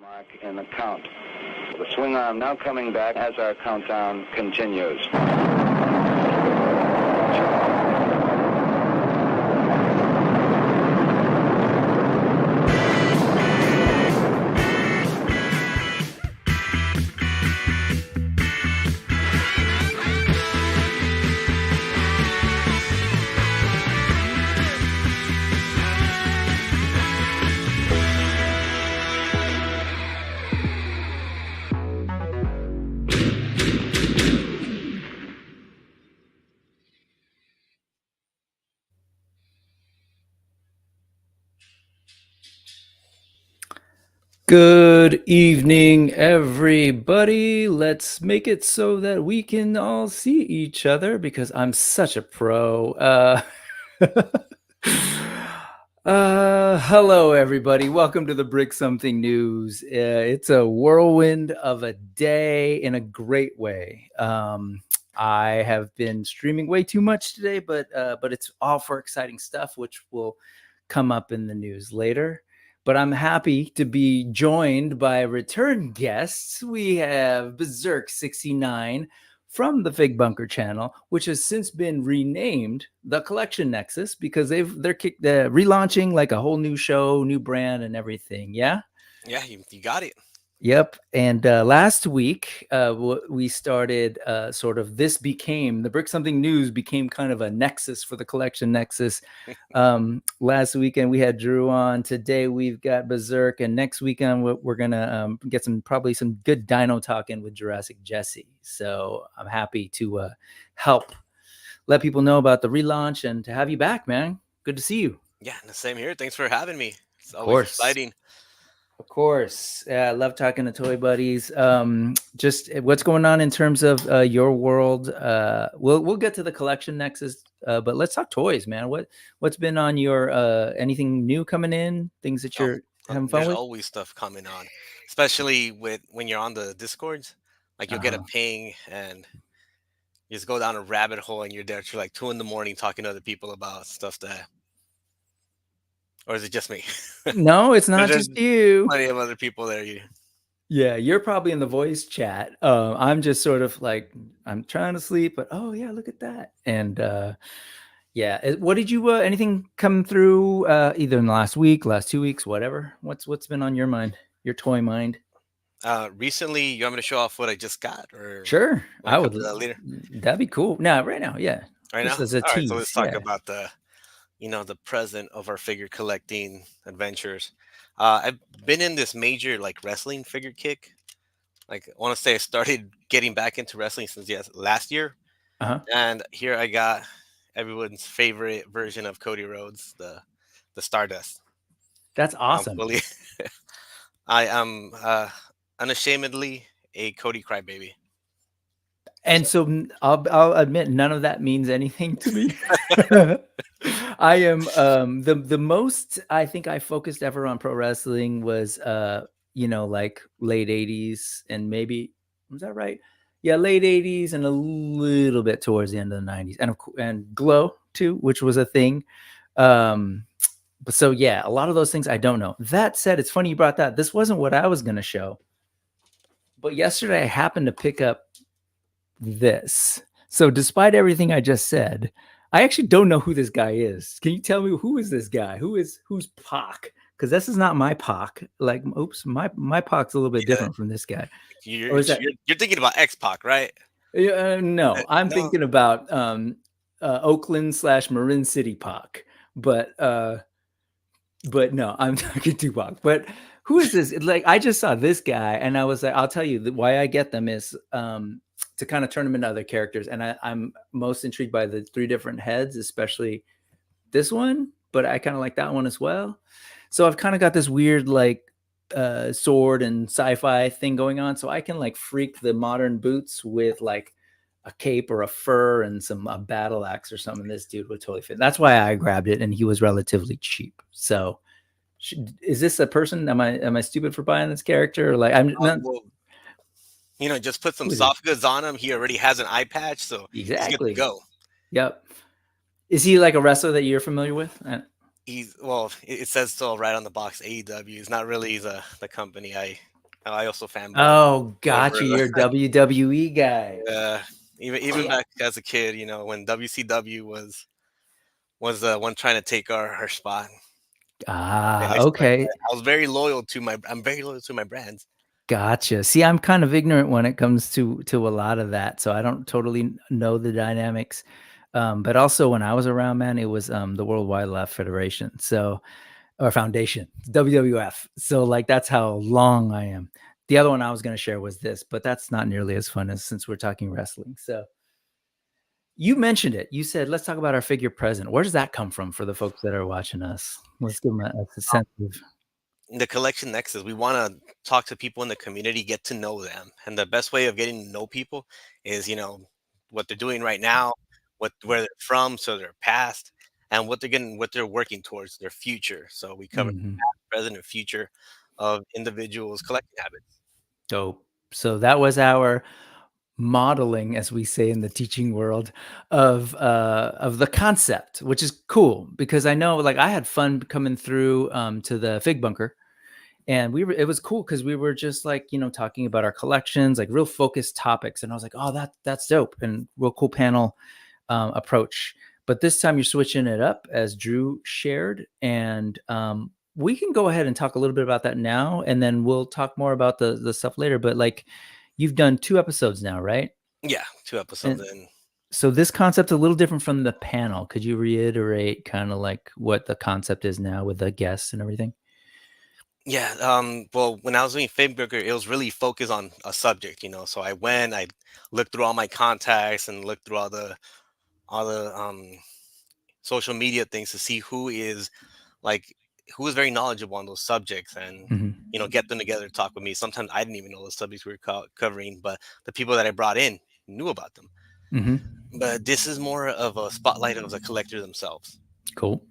Mark in the count. The swing arm now coming back as our countdown continues. Good evening, everybody. Let's make it so that we can all see each other because I'm such a pro. Hello, everybody. Welcome to the Brick Something News. It's a whirlwind of a day in a great way. I have been streaming way too much today, but it's all for exciting stuff, which will come up in the news later. But I'm happy to be joined by return guests. We have Bizerk 69 from the Fig Bunker channel, which has since been renamed the Collection Nexus because they're relaunching like a whole new show, new brand, and everything. Yeah. Yeah, you got it. Yep. And last week, we started sort of the Brick Something News became kind of a nexus for the Collection Nexus. Last weekend, we had Drew on. Today, we've got Bizerk. And next weekend, we're going to get probably some good dino talk in with Jurassic Jesse. So I'm happy to help let people know about the relaunch and to have you back, man. Good to see you. Yeah, the same here. Thanks for having me. It's always exciting. Of course. I love talking to toy buddies. Just what's going on in terms of your world. We'll get to the Collection Nexus, but let's talk toys, man. What's been on your anything new coming in? Things that you're having fun with? There's always stuff coming on, especially when you're on the Discords. Like you'll get a ping and you just go down a rabbit hole and you're there till like 2 a.m. talking to other people about stuff that. Or is it just me? No, it's not just you. Plenty of other people there. Yeah, you're probably in the voice chat. I'm just sort of like, I'm trying to sleep, but oh yeah, look at that. And yeah, what did you, anything come through either in the last week, last 2 weeks, whatever? What's been on your mind, your toy mind? Recently, you want me to show off what I just got? Or sure, I would. That later. That'd be cool. No, right now, yeah. Right just now? As a tease. Right, so let's talk about the present of our figure collecting adventures. I've been in this major like wrestling figure kick. Like I want to say I started getting back into wrestling since last year. And here I got everyone's favorite version of Cody Rhodes, the Stardust. That's awesome. I am unashamedly a Cody crybaby. And so I'll admit none of that means anything to me. I am the most I think I focused ever on pro wrestling was like late 80s and maybe, was that right? Yeah, late 80s and a little bit towards the end of the 90s and Glow too, which was a thing. But so yeah, a lot of those things I don't know. That said, it's funny you brought that. This wasn't what I was going to show. But yesterday I happened to pick up this. So despite everything I just said, I actually don't know who this guy is. Can you tell me who is this guy? Who's Pac? Because this is not my Pac. Like, oops, my Pac's a little bit different from this guy. You're thinking about X-Pac, right? No, I'm thinking about Oakland / Marin City Pac. But no, I'm talking Tupac. But who is this? Like, I just saw this guy, and I was like, I'll tell you why I get them is to kind of turn them into other characters. And I'm most intrigued by the 3 different heads, especially this one, but I kind of like that one as well. So I've kind of got this weird like sword and sci-fi thing going on. So I can like freak the modern boots with like a cape or a fur and a battle axe or something. This dude would totally fit. That's why I grabbed it, and he was relatively cheap. So is this a person? Am I stupid for buying this character? Or like I'm not. Well, just put some soft goods on him. He already has an eye patch, so exactly. He's good to go. Yep. Is he like a wrestler that you're familiar with? It says so right on the box. AEW is not really the company I I also fanboy Oh, over gotcha. You're a WWE guy. even back as a kid, when WCW was the one trying to take our spot. Ah, I okay. I was very loyal to I'm very loyal to my brands. Gotcha. See, I'm kind of ignorant when it comes to a lot of that, so I don't totally know the dynamics. But also when I was around, man, it was the World Wildlife Federation, or Foundation, WWF. So like that's how long I am. The other one I was going to share was this, but that's not nearly as fun as since we're talking wrestling. So you mentioned it. You said, let's talk about our figure present. Where does that come from for the folks that are watching us? Let's give them a sense of. The Collection Nexus, we want to talk to people in the community, get to know them, and the best way of getting to know people is what they're doing right now, where they're from, so their past, and what they're working towards their future. So we cover Mhm. past, present, and future of individuals' collecting habits. Dope. So that was our modeling, as we say in the teaching world, of the concept, which is cool because I know, like, I had fun coming through to the Fig Bunker, and it was cool because we were just like talking about our collections, like real focused topics, and I was like, oh, that's dope, and real cool panel approach. But this time you're switching it up, as Drew shared, and we can go ahead and talk a little bit about that now, and then we'll talk more about the stuff later. But like, you've done 2 episodes now, right? Yeah, 2 episodes And in. so this concept's a little different from the panel. Could you reiterate kind of like what the concept is now with the guests and everything? Yeah, well, when I was doing Fitburger, it was really focused on a subject, So I looked through all my contacts and looked through all the social media things to see like who is very knowledgeable on those subjects, and Hmm. get them together to talk with me. Sometimes I didn't even know the subjects we were covering, but the people that I brought in knew about them. Hmm. But this is more of a spotlight of the collector themselves. Cool.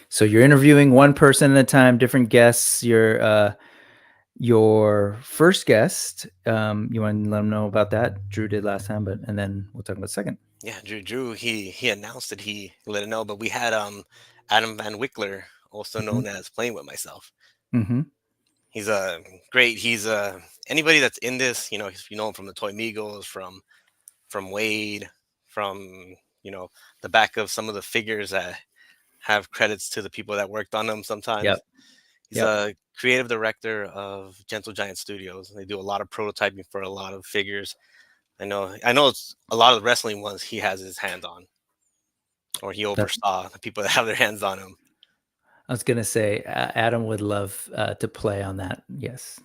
So you're interviewing one person at a time, different guests. Your first guest, you want to let them know about that? Drew did last time, and then we'll talk about second. Yeah, Drew, he announced that he let it know, but we had Adam Van Wickler, also Hmm. known as Playing With Myself. Hmm. He's a great. He's anybody that's in this, if you know him from the Toy Migos, from Wade, from the back of some of the figures that have credits to the people that worked on them. Yep. Sometimes he's Yep. a creative director of Gentle Giant Studios. They do a lot of prototyping for a lot of figures. I know it's a lot of the wrestling ones he has his hand on, or he That, oversaw the people that have their hands on him. I was gonna say Adam would love to play on that. Yes,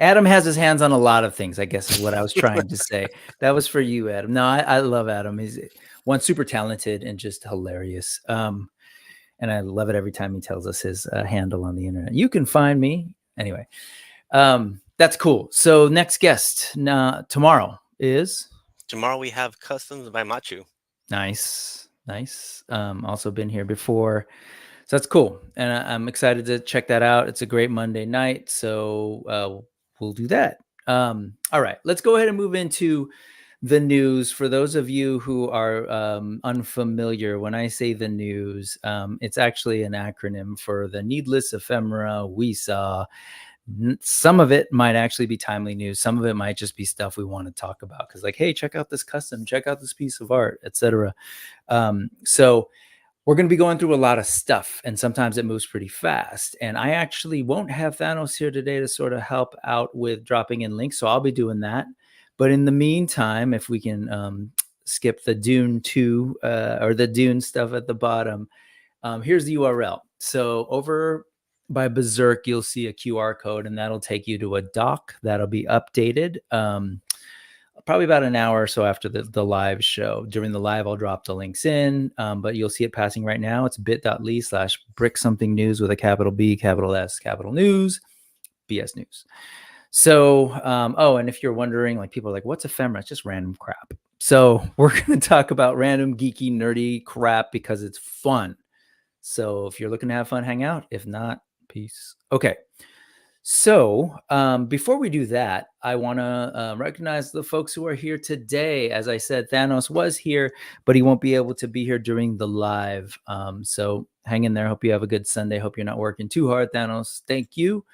Adam has his hands on a lot of things, I guess is what I was trying to say. That was for you, Adam. No, I love Adam. He's one, super talented and just hilarious. And I love it every time he tells us his handle on the internet. You can find me anyway. That's cool. So next guest tomorrow is Tomorrow we have Customs by Machu. nice. Also been here before. So that's cool. And I'm excited to check that out. It's a great Monday night. So we'll do that. All right, let's go ahead and move into the news. For those of you who are unfamiliar, when I say the news, it's actually an acronym for the Needless Ephemera We Saw. Some of it might actually be timely news. Some of it might just be stuff we want to talk about because, like, hey, check out this custom, check out this piece of art, etc. So we're going to be going through a lot of stuff, and sometimes it moves pretty fast. And I actually won't have Thanos here today to sort of help out with dropping in links, so I'll be doing that. But in the meantime, if we can skip the Dune 2 or the Dune stuff at the bottom, here's the URL. So over by Bizerk, you'll see a QR code, and that'll take you to a doc that'll be updated. Probably about an hour or so after the live show. During the live, I'll drop the links in, but you'll see it passing right now. It's bit.ly/Brick Something News with a capital B, capital S, capital News, BS News. So, and if you're wondering, like, people are like, what's ephemera? It's just random crap. So we're going to talk about random, geeky, nerdy crap because it's fun. So if you're looking to have fun, hang out. If not, peace. Okay. So before we do that, I want to recognize the folks who are here today. As I said, Thanos was here, but he won't be able to be here during the live. So hang in there. Hope you have a good Sunday. Hope you're not working too hard, Thanos. Thank you.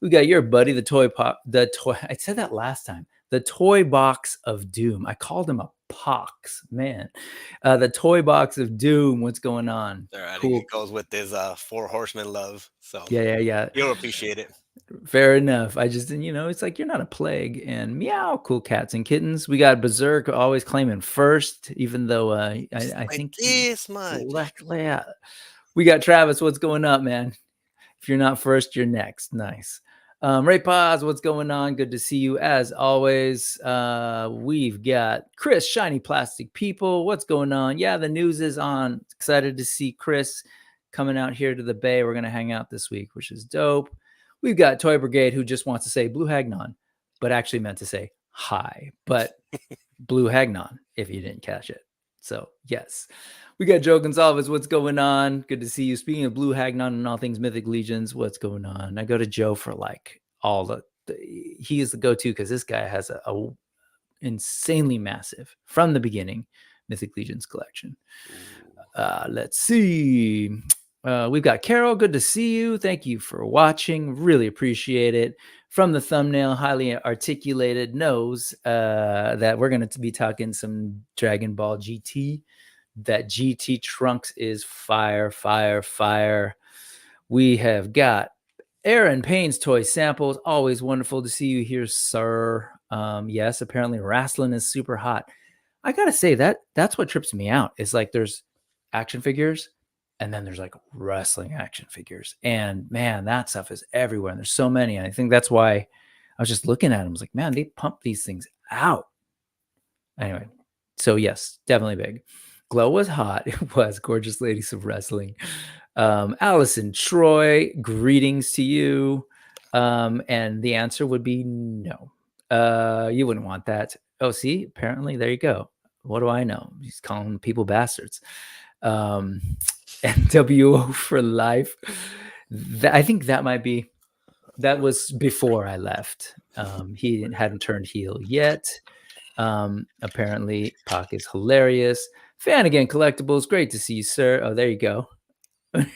We got your buddy, the toy pop, the toy. I said that last time. The toy box of doom. I called him a pox, man. The toy box of doom. What's going on? All right, I think Cool. it goes with his four horsemen love. So Yeah. you'll appreciate it. Fair enough. I just, it's like you're not a plague. And meow, cool cats and kittens. We got Bizerk always claiming first, even though I Like think this much. yeah. We got Travis. What's going up, man? If you're not first, you're next. Nice. Ray Paz, what's going on? Good to see you as always. We've got Chris, Shiny Plastic People. What's going on? Yeah, the news is on. Excited to see Chris coming out here to the Bay. We're going to hang out this week, which is dope. We've got Toy Brigade, who just wants to say Blue Hagnon, but actually meant to say hi. But Blue Hagnon, if you didn't catch it. So, yes. We got Joe Gonzalez. What's going on? Good to see you. Speaking of Blue Hagnon and all things Mythic Legions, what's going on? I go to Joe for like all he is the go-to because this guy has a insanely massive, from the beginning, Mythic Legions collection. Let's see. We've got Carol. Good to see you. Thank you for watching. Really appreciate it. From the thumbnail, highly articulated, knows that we're going to be talking some Dragon Ball GT. That GT Trunks is fire. We have got Aaron Payne's toy samples. Always wonderful to see you here, sir. Yes, apparently wrestling is super hot. I gotta say that's what trips me out. Is like there's action figures and then there's like wrestling action figures. And man, that stuff is everywhere. And there's so many. And I think that's why I was just looking at them. I was like, man, they pump these things out. Anyway, so yes, definitely big. Glow was hot. It was Gorgeous Ladies of Wrestling. Allison Troy, greetings to you. And the answer would be no. You wouldn't want that. Oh, see, apparently, there you go. What do I know? He's calling people bastards. NWO for life. I think that was before I left. He hadn't turned heel yet. Apparently, Pac is hilarious. Fan again, collectibles. Great to see you, sir. Oh, there you go. Got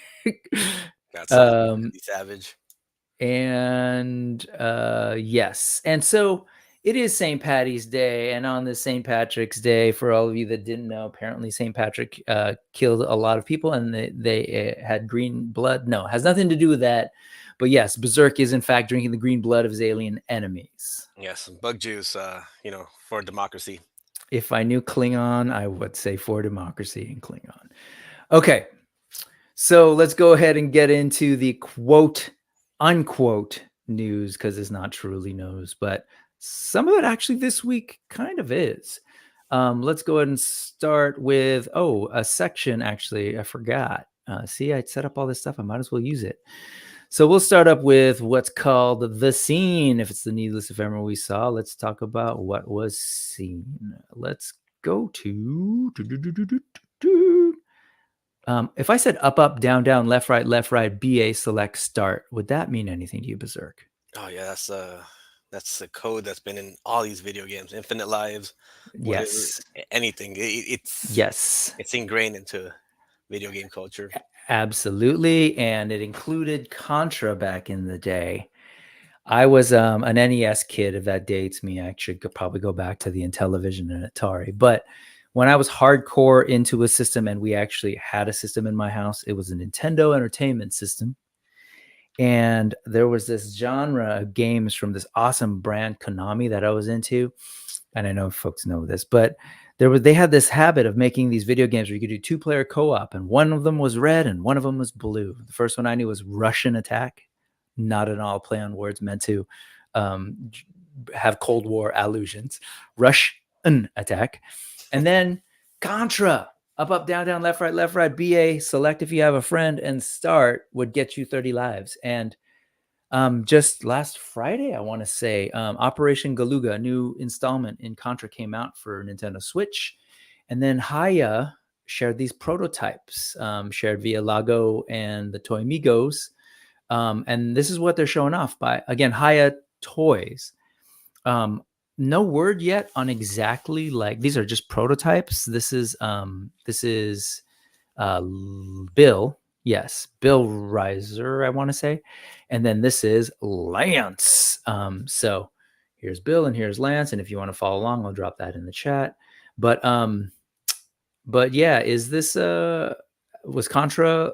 some Savage. And yes. And so it is St. Patty's Day. And on this St. Patrick's Day, for all of you that didn't know, apparently St. Patrick killed a lot of people and they had green blood. No, has nothing to do with that. But yes, Bizerk is in fact drinking the green blood of his alien enemies. Yes, bug juice, for democracy. If I knew Klingon, I would say for democracy in Klingon. Okay, so let's go ahead and get into the quote, unquote news, because it's not truly news, but some of it actually this week kind of is. Let's go ahead and start with, a section, actually, I forgot. See, I set up all this stuff. I might as well use it. So we'll start up with what's called the scene. If it's the Needless Ephemera We Saw, let's talk about what was seen. Let's go to... if I said up, down, left, right, BA, select, start, would that mean anything to you, Bizerk? Oh yeah, that's a code that's been in all these video games, Infinite Lives. Yes. Anything. It's It's ingrained into video game culture. Absolutely, and it included Contra back in the day. I was an NES kid. If that dates me, I should probably go back to the Intellivision and Atari. But when I was hardcore into a system, and we actually had a system in my house, it was a Nintendo Entertainment System. And there was this genre of games from this awesome brand, Konami, that I was into. And I know folks know this, but they had this habit of making these video games where you could do 2-player co-op, and one of them was red and one of them was blue. The first one I knew was Russian Attack, not at all play on words, meant to have Cold War allusions. Russian Attack. And then Contra, up, down, left, right, BA, select if you have a friend, and start would get you 30 lives. And just last Friday, I want to say, Operation Galuga, a new installment in Contra, came out for Nintendo Switch. And then Haya shared these prototypes, shared via Lago and the Toy Migos. And this is what they're showing off by, again, Haya Toys. No word yet on exactly, like, these are just prototypes. This is Bill, Yes, Bill Reiser, I want to say. And then this is Lance. So here's Bill and here's Lance. And if you want to follow along, I'll drop that in the chat. But yeah, is this was Contra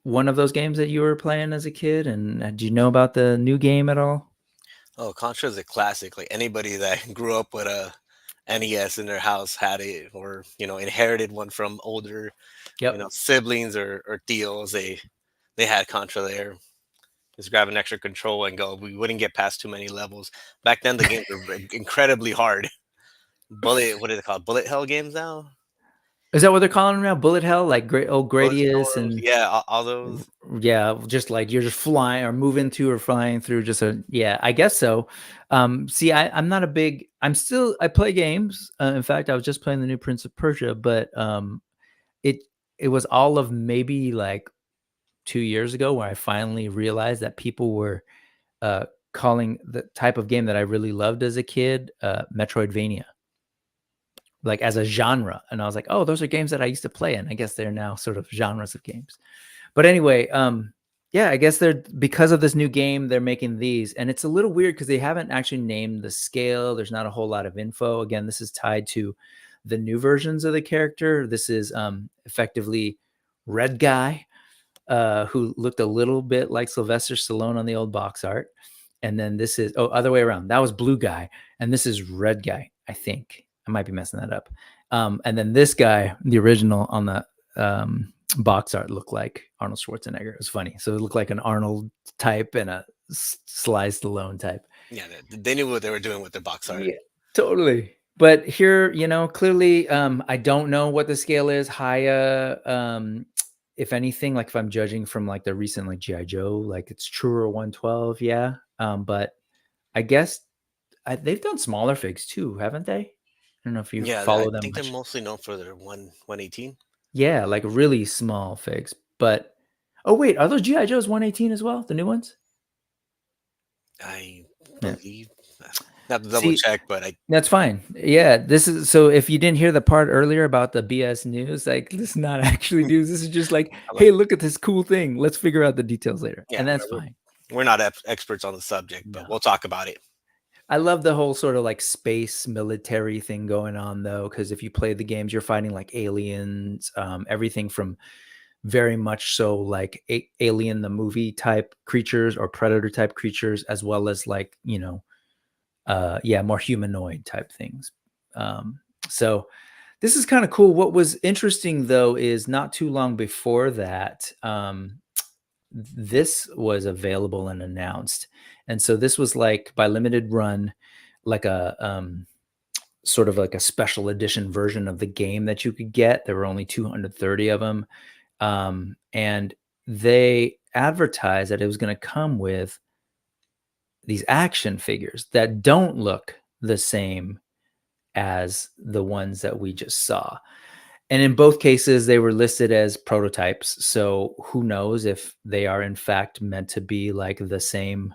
one of those games that you were playing as a kid? And do you know about the new game at all? Oh, Contra is a classic. Like anybody that grew up with a NES in their house had it, or inherited one from older, Yep. siblings or tios. They had Contra there. Just grab an extra control and go. We wouldn't get past too many levels. Back then, the games were incredibly hard. What is it called? Bullet hell games now? Is that what they're calling them now? Bullet hell, like old Bullet Gradius storms, and yeah, all those. yeah, just like you're just flying or moving to or flying through. Just yeah, I guess so. See, I'm not a big. I play games. In fact, I was just playing the new Prince of Persia, but it was all of maybe like 2 years ago where I finally realized that people were calling the type of game that I really loved as a kid Metroidvania, like as a genre. And I was like, oh, those are games that I used to play, and I guess they're now sort of genres of games. But anyway, yeah, I guess they're, because of this new game, they're making these, and it's a little weird because they haven't actually named the scale. There's not a whole lot of info. Again, this is tied to the new versions of the character. This is effectively Red Guy, who looked a little bit like Sylvester Stallone on the old box art. And then this is, other way around. That was Blue Guy, and this is Red Guy, I think. I might be messing that up. And then this guy, the original on the box art, looked like Arnold Schwarzenegger. It was funny. So it looked like an Arnold type and a Sly Stallone type. Yeah, they knew what they were doing with their box art. Yeah, totally. But here, clearly, I don't know what the scale is. Haya, if anything, like if I'm judging from like the recent like GI Joe, like it's truer 112, yeah. But I guess they've done smaller figs too, haven't they? I don't know if you Yeah, I follow them think they're much. mostly known for their 118. Yeah, like really small figs. But oh wait, are those GI Joes 118 as well? The new ones? I Yeah. believe. Not to double check, but That's fine. Yeah, this is, so if you didn't hear the part earlier about the BS news, like this is not actually news. This is just like, hey, look at this cool thing. Let's figure out the details later. Yeah, and that's fine. We're not experts on the subject, but we'll talk about it. I love the whole sort of like space military thing going on though, because if you play the games, you're fighting like aliens, everything from very much so like Alien the movie type creatures or Predator type creatures, as well as like, more humanoid type things. So this is kind of cool. What was interesting though is not too long before that, this was available and announced. And so this was like by limited run, like a sort of like a special edition version of the game that you could get. There were only 230 of them. And they advertised that it was going to come with these action figures that don't look the same as the ones that we just saw. And in both cases, they were listed as prototypes. So who knows if they are in fact meant to be like the same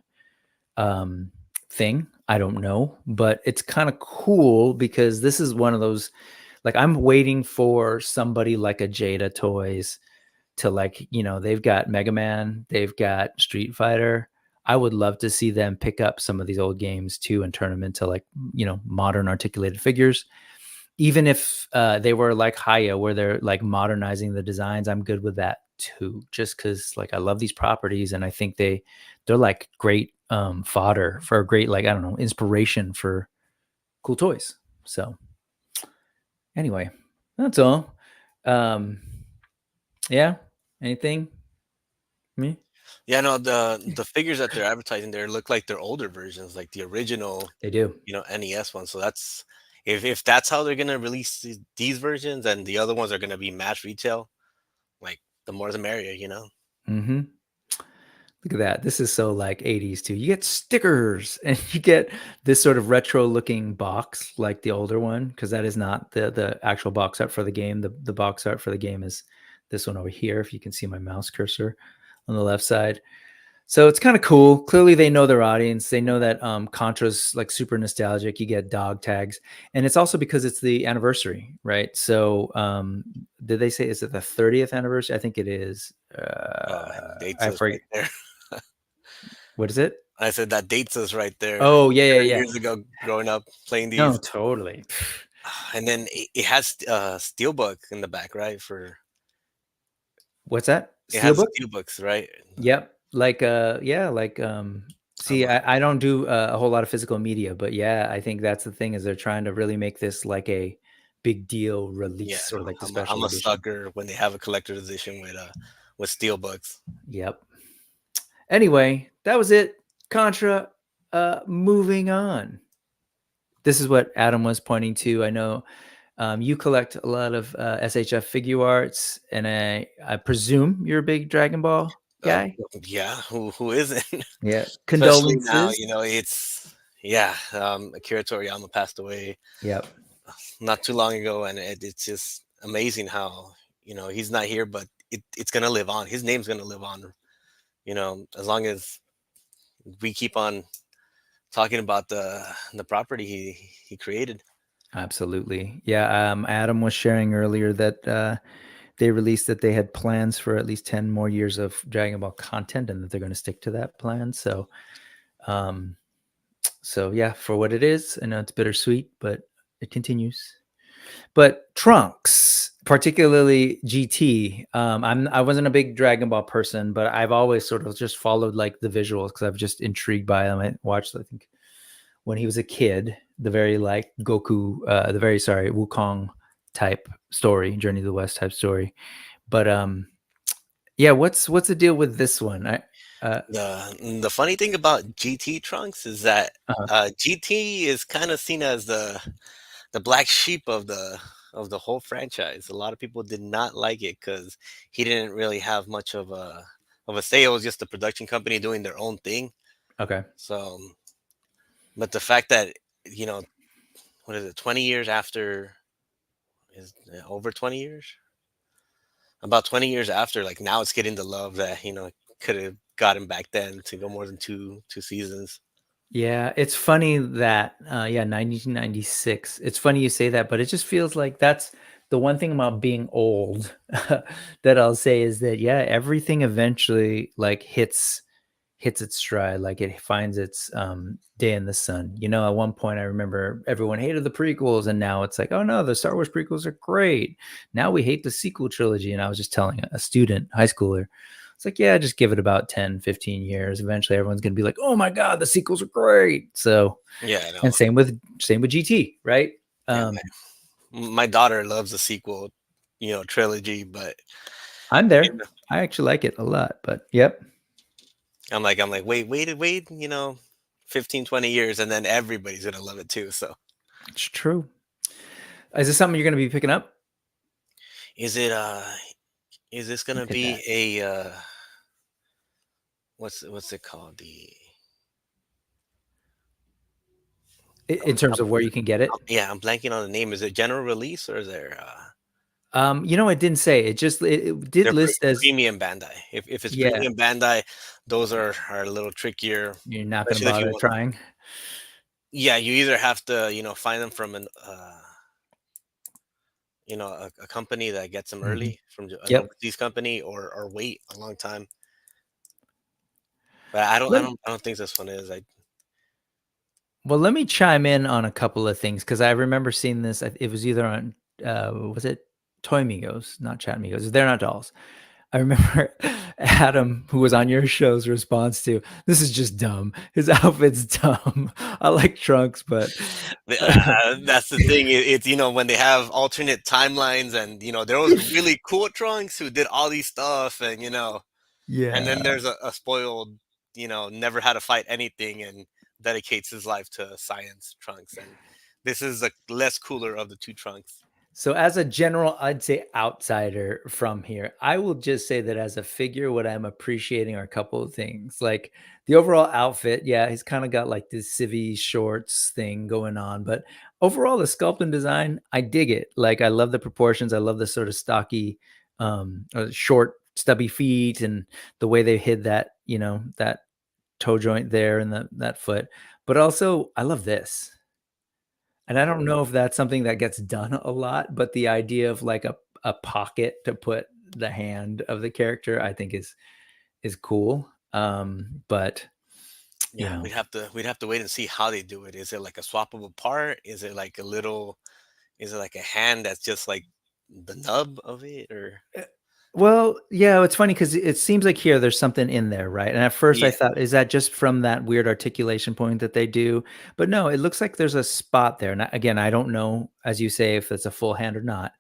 thing. I don't know, but it's kind of cool because this is one of those, like I'm waiting for somebody like a Jada Toys to like, they've got Mega Man, they've got Street Fighter. I would love to see them pick up some of these old games too and turn them into like, modern articulated figures. Even if they were like Haya, where they're like modernizing the designs, I'm good with that too. Just because like I love these properties, and I think they're like great fodder for a great, like, I don't know, inspiration for cool toys. So anyway, that's all. Yeah. Anything? Me? Yeah, no, the figures that they're advertising there look like they're older versions, like the original. They do. NES one. So that's if that's how they're gonna release these versions, and the other ones are gonna be mass retail, like the more the merrier, Mm-hmm. Look at that. This is so like 80s too. You get stickers and you get this sort of retro looking box like the older one, because that is not the actual box art for the game. The box art for the game is this one over here, if you can see my mouse cursor on the left side. So it's kind of cool. Clearly they know their audience. They know that Contra's like super nostalgic. You get dog tags. And it's also because it's the anniversary, right? So did they say, is it the 30th anniversary? I think it is. Oh man, dates I us right forget. there. What is it? I said that dates us right there. Oh, yeah, yeah, 30 yeah. years ago, growing up playing No, these, totally. and then it has steelbook in the back, right? For What's that? it has Steelbook? steelbooks, right? Yep. Like, yeah, like, I see, love. I don't do a whole lot of physical media, but yeah, I think that's the thing is they're trying to really make this like a big deal Yeah, release or like the I'm special a edition. sucker when they have a collector's edition with steelbooks. Yep. Anyway, that was it. Contra, moving on. This is what Adam was pointing to. I know you collect a lot of SHF figure arts, and I presume you're a big Dragon Ball Uh, guy. yeah, who isn't? Yeah. Especially now, Condolences. it's yeah. Akira Toriyama passed away Yep. not too long ago, and it's just amazing how he's not here, but it's gonna live on. His name's gonna live on. As long as we keep on talking about the property he created. Absolutely. Yeah. Adam was sharing earlier that they released that they had plans for at least 10 more years of Dragon Ball content and that they're going to stick to that plan. Um, so yeah, for what it is, I know it's bittersweet, but it continues. But Trunks, particularly GT, I wasn't a big Dragon Ball person, but I've always sort of just followed like the visuals because I've just intrigued by them. I watched, I think, when he was a kid, the very like Goku, Wukong type story, Journey to the West type story. But yeah, what's the deal with this one? The funny thing about GT Trunks is that Uh-huh. GT is kind of seen as the black sheep of the whole franchise. A lot of people did not like it because he didn't really have much of a say. It was just the production company doing their own thing. Okay. So, but the fact that you know, what is it, 20 years after, is over 20 years, about 20 years after, like now it's getting the love that could have gotten back then to go more than two seasons. Yeah, it's funny that 1996. It's funny you say that, but it just feels like that's the one thing about being old that I'll say is that yeah, everything eventually like hits its stride, like it finds its day in the sun. You know, at one point I remember everyone hated the prequels, and now it's like, oh no, the Star Wars prequels are great. Now we hate the sequel trilogy. And I was just telling a student, high schooler, it's like, yeah, just give it about 10, 15 years. Eventually everyone's gonna be like, oh my God, the sequels are great. So, Yeah, I and know. same with GT, right? Yeah, Um, my daughter loves the sequel, trilogy, but I'm you there. know, I actually like it a lot, but yep, I'm like, wait, 15, 20 years, and then everybody's gonna love it too. So, it's true. Is this something you're gonna be picking up? is it is this gonna Look at be that. a what's it called? The In terms of where you can get it. yeah, I'm blanking on the name. Is it general release or is there It didn't say. It did they're list as premium Bandai? If it's yeah. premium Bandai, those are a little trickier, You're not gonna especially if you bother want. trying. Yeah, you either have to find them from an a company that gets them Mhm. early from an Yep. overseas company, or wait a long time. But I don't I Let don't I don't think this one is. I Well, let me chime in on a couple of things because I remember seeing this. It was either on was it Toy Migos, not Chat Migos. They're not dolls. I remember Adam, who was on your show's response to this is just dumb. His outfit's dumb. I like Trunks, but That's the thing. It's when they have alternate timelines, and there was really cool Trunks who did all these stuff, and then yeah. there's a spoiled, never had to fight anything and dedicates his life to science Trunks, and this is the less cooler of the two Trunks. So as a general, I'd say outsider from here, I will just say that as a figure, what I'm appreciating are a couple of things. Like the overall outfit, yeah, he's kind of got like this civvy shorts thing going on, but overall the sculpt and design, I dig it. Like I love the proportions, I love the sort of stocky, short, stubby feet, and the way they hid that, that toe joint there and that foot. But also, I love this. And I don't know if that's something that gets done a lot, but the idea of like a pocket to put the hand of the character, I think is cool. But you Yeah, know, we'd have to wait and see how they do it. Is it like a swappable part? Is it like a little? Is it like a hand that's just like the nub of it, or well, yeah, it's funny because it seems like here there's something in there, right? And at first I yeah, thought, is that just from that weird articulation point that they do? But no, it looks like there's a spot there. And again, I don't know, as you say, if it's a full hand or not.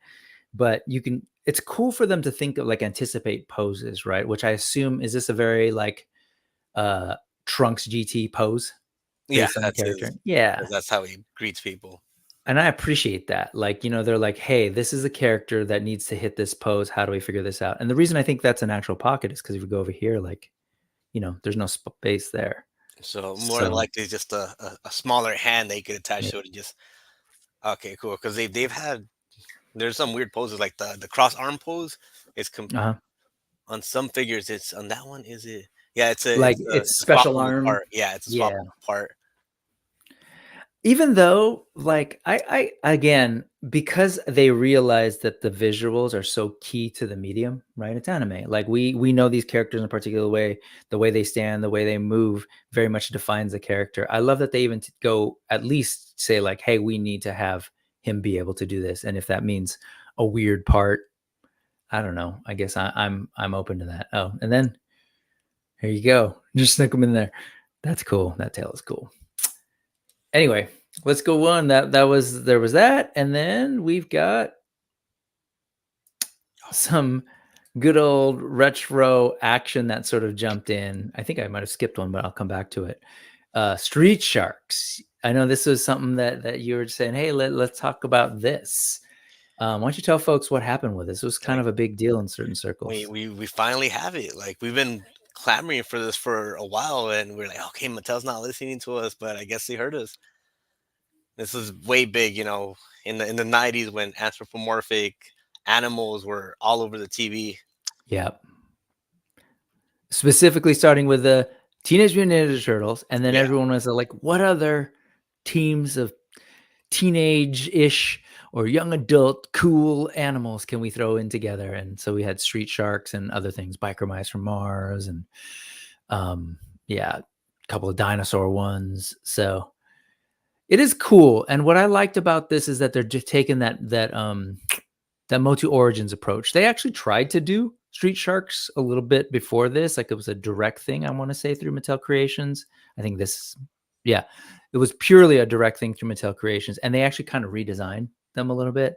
But you can. It's cool for them to think of like anticipate poses, right? Which I assume is this a very like Trunks GT pose yeah? based on the That's his. character? Yeah. That's how he greets people. And I appreciate that. Like, they're like, hey, this is a character that needs to hit this pose. How do we figure this out? And the reason I think that's an actual pocket is because if we go over here, like, there's no space there. So more than So, likely, just a smaller hand they could attach yeah. to it and just okay, cool. Because they've had there's some weird poses like the cross arm pose. It's Uh-huh. on some figures. It's on that one. Is it? Yeah, Like, it's it's a special swappable arm. part. Yeah, it's a Yeah. swappable part. Even though, like, I again, because they realize that the visuals are so key to the medium, right? It's anime. Like we know these characters in a particular way. The way they stand, the way they move, very much defines the character. I love that they even go at least say like, "Hey, we need to have him be able to do this," and if that means a weird part, I don't know. I guess I'm open to that. Oh, and then here you go. Just sneak them in there. That's cool. That tail is cool. Anyway, let's go on. There was that, and then we've got some good old retro action that sort of jumped in. I think I might have skipped one, but I'll come back to it. Street Sharks. I know this was something that you were saying, hey, let's talk about this. Why don't you tell folks what happened with this? It was kind Like of a big deal in certain circles. we finally have it. Like we've been clamoring for this for a while, and we're like, okay, Mattel's not listening to us, but I guess they heard us. This is way big, in the '90s when anthropomorphic animals were all over the TV. Yeah. Specifically starting with the Teenage Mutant Ninja Turtles, and then Yeah, everyone was like, what other teams of teenage-ish or young adult cool animals can we throw in together? And so we had Street Sharks and other things, Biker Mice from Mars, and a couple of dinosaur ones. So it is cool. And what I liked about this is that they're just taking that Motu Origins approach. They actually tried to do Street Sharks a little bit before this, like it was a direct thing, I want to say, through Mattel Creations. I think it was purely a direct thing through Mattel Creations, and they actually kind of redesigned them a little bit,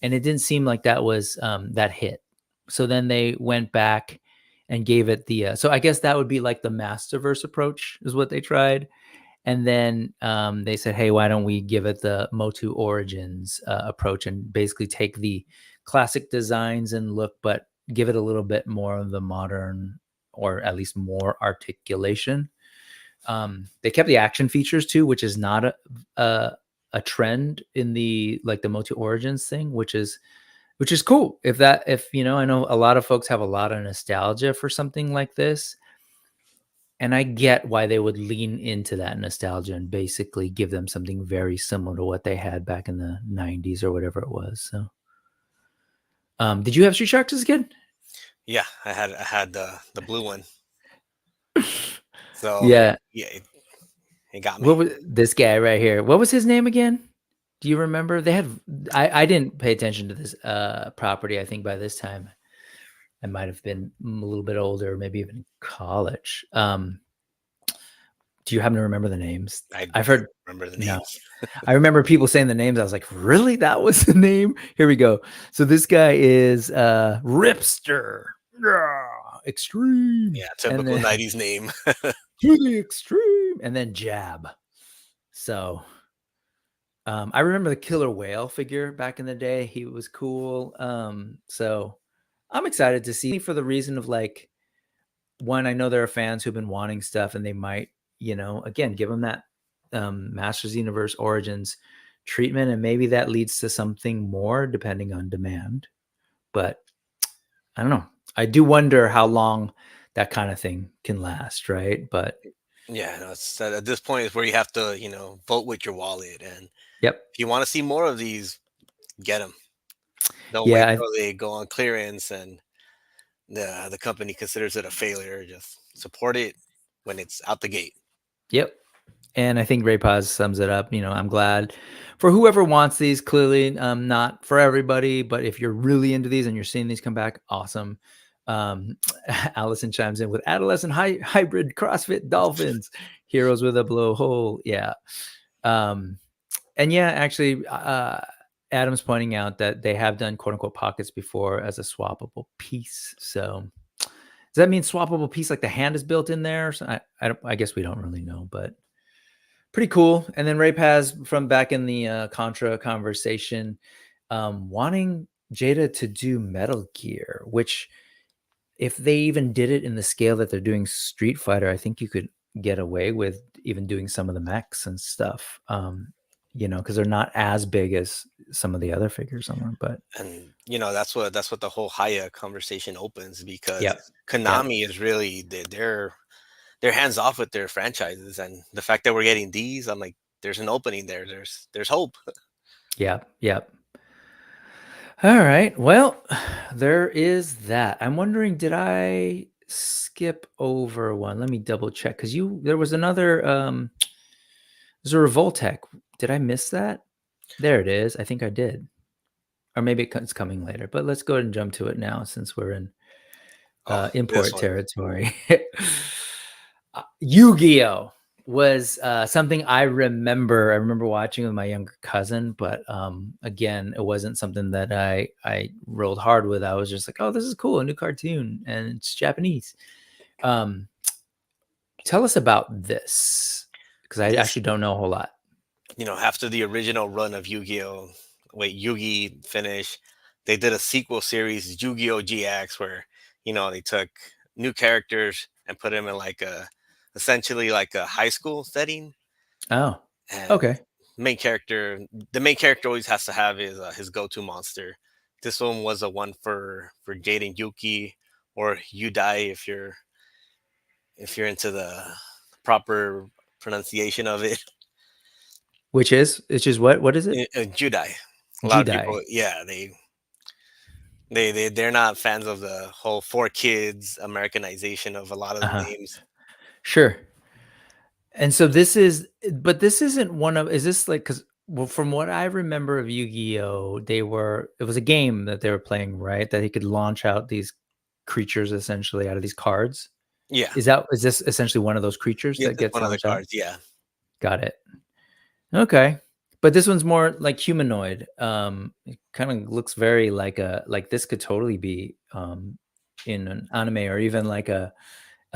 and it didn't seem like that was that hit. So then they went back and gave it the so I guess that would be like the Masterverse approach is what they tried. And then they said, hey, why don't we give it the Motu Origins approach and basically take the classic designs and look, but give it a little bit more of the modern, or at least more articulation. They kept the action features too, which is not a trend in the Motu Origins thing, which is cool. If I know a lot of folks have a lot of nostalgia for something like this. And I get why they would lean into that nostalgia and basically give them something very similar to what they had back in the 90s or whatever it was. So, did you have Street Sharks as a kid? yeah. I had the blue one. So Yeah. it got me. What was this guy right here? What was his name again? Do you remember? They had. I didn't pay attention to this property. I think by this time, I might have been a little bit older, maybe even college. Do you happen to remember the names? I've heard. Remember the No. names. I remember people saying the names. I was like, really? That was the name? Here we go. So this guy is Ripster. Extreme. Yeah, And typical then, '90s name. to the extreme. And then Jab. So I remember the Killer Whale figure back in the day. He was cool. So I'm excited to see, for the reason of like, one, I know there are fans who've been wanting stuff, and they might, again, give them that Masters Universe Origins treatment, and maybe that leads to something more depending on demand. But I don't know. I do wonder how long that kind of thing can last, right? But Yeah, no, it's at this point is where you have to, vote with your wallet, and yep. if you want to see more of these, get them. Don't wait Yeah, till they go on clearance, and the company considers it a failure. Just support it when it's out the gate. Yep. And I think Ray Paz sums it up. I'm glad for whoever wants these. Clearly, not for everybody, but if you're really into these and you're seeing these come back, awesome. Allison chimes in with adolescent hybrid CrossFit dolphins, heroes with a blowhole. Yeah. And yeah, actually, Adam's pointing out that they have done quote unquote pockets before as a swappable piece. So does that mean swappable piece like the hand is built in there? So I guess we don't really know, but pretty cool. And then Ray Paz from back in the Contra conversation, wanting Jada to do Metal Gear, which if they even did it in the scale that they're doing Street Fighter, I think you could get away with even doing some of the mechs and stuff. Because they're not as big as some of the other figures on them. But And that's what the whole Haya conversation opens, because Yep. Konami is really they're hands off with their franchises, and the fact that we're getting these, I'm like, there's an opening there. There's hope. Yep. All right. Well, there is that. I'm wondering, did I skip over one? Let me double check, because there was another there's a Revoltech. Did I miss that? There it is. I think I did. Or maybe it's coming later, but let's go ahead and jump to it now since we're in This import one. territory. YuGiOh was something I remember watching with my younger cousin, but again, it wasn't something that I rolled hard with. I was just like, oh, this is cool, a new cartoon, and it's Japanese. Tell us about this, because I actually don't know a whole lot. After the original run of Yu-Gi-Oh, Yugi finished, they did a sequel series, Yu-Gi-Oh GX, where they took new characters and put them in essentially like a high school setting. Oh, And okay. the main character always has to have his go-to monster. This one was a one for Jade and Yuki, or Yudai if you're into the proper pronunciation of it. Which is what is it? Judai. A lot of Judai. people, yeah, they're not fans of the whole 4 kids Americanization of a lot of the names. Sure. And so this isn't one of, is this like, because from what I remember of Yu-Gi-Oh, it was a game that they were playing, right? That he could launch out these creatures essentially out of these cards. Yeah. Is this essentially one of those creatures that gets one of the launched out? cards, yeah. Got it. Okay. But this one's more like humanoid. It kind of looks very like this could totally be in an anime, or even like a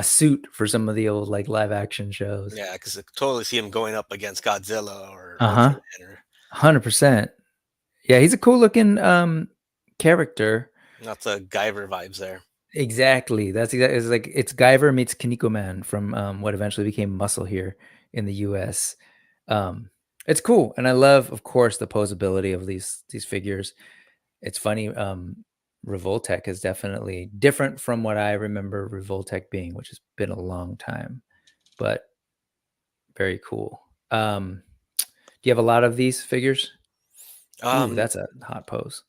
suit for some of the old like live action shows. Yeah, because I totally see him going up against Godzilla or 100%. Yeah, he's a cool looking character. That's a Guyver vibes there. Exactly. It's Guyver meets Kaneko Man from what eventually became Muscle here in the US. It's cool, and I love, of course, the posability of these figures. It's funny. Revoltech is definitely different from what I remember Revoltech being, which has been a long time, but very cool. Do you have a lot of these figures? Ooh, that's a hot pose.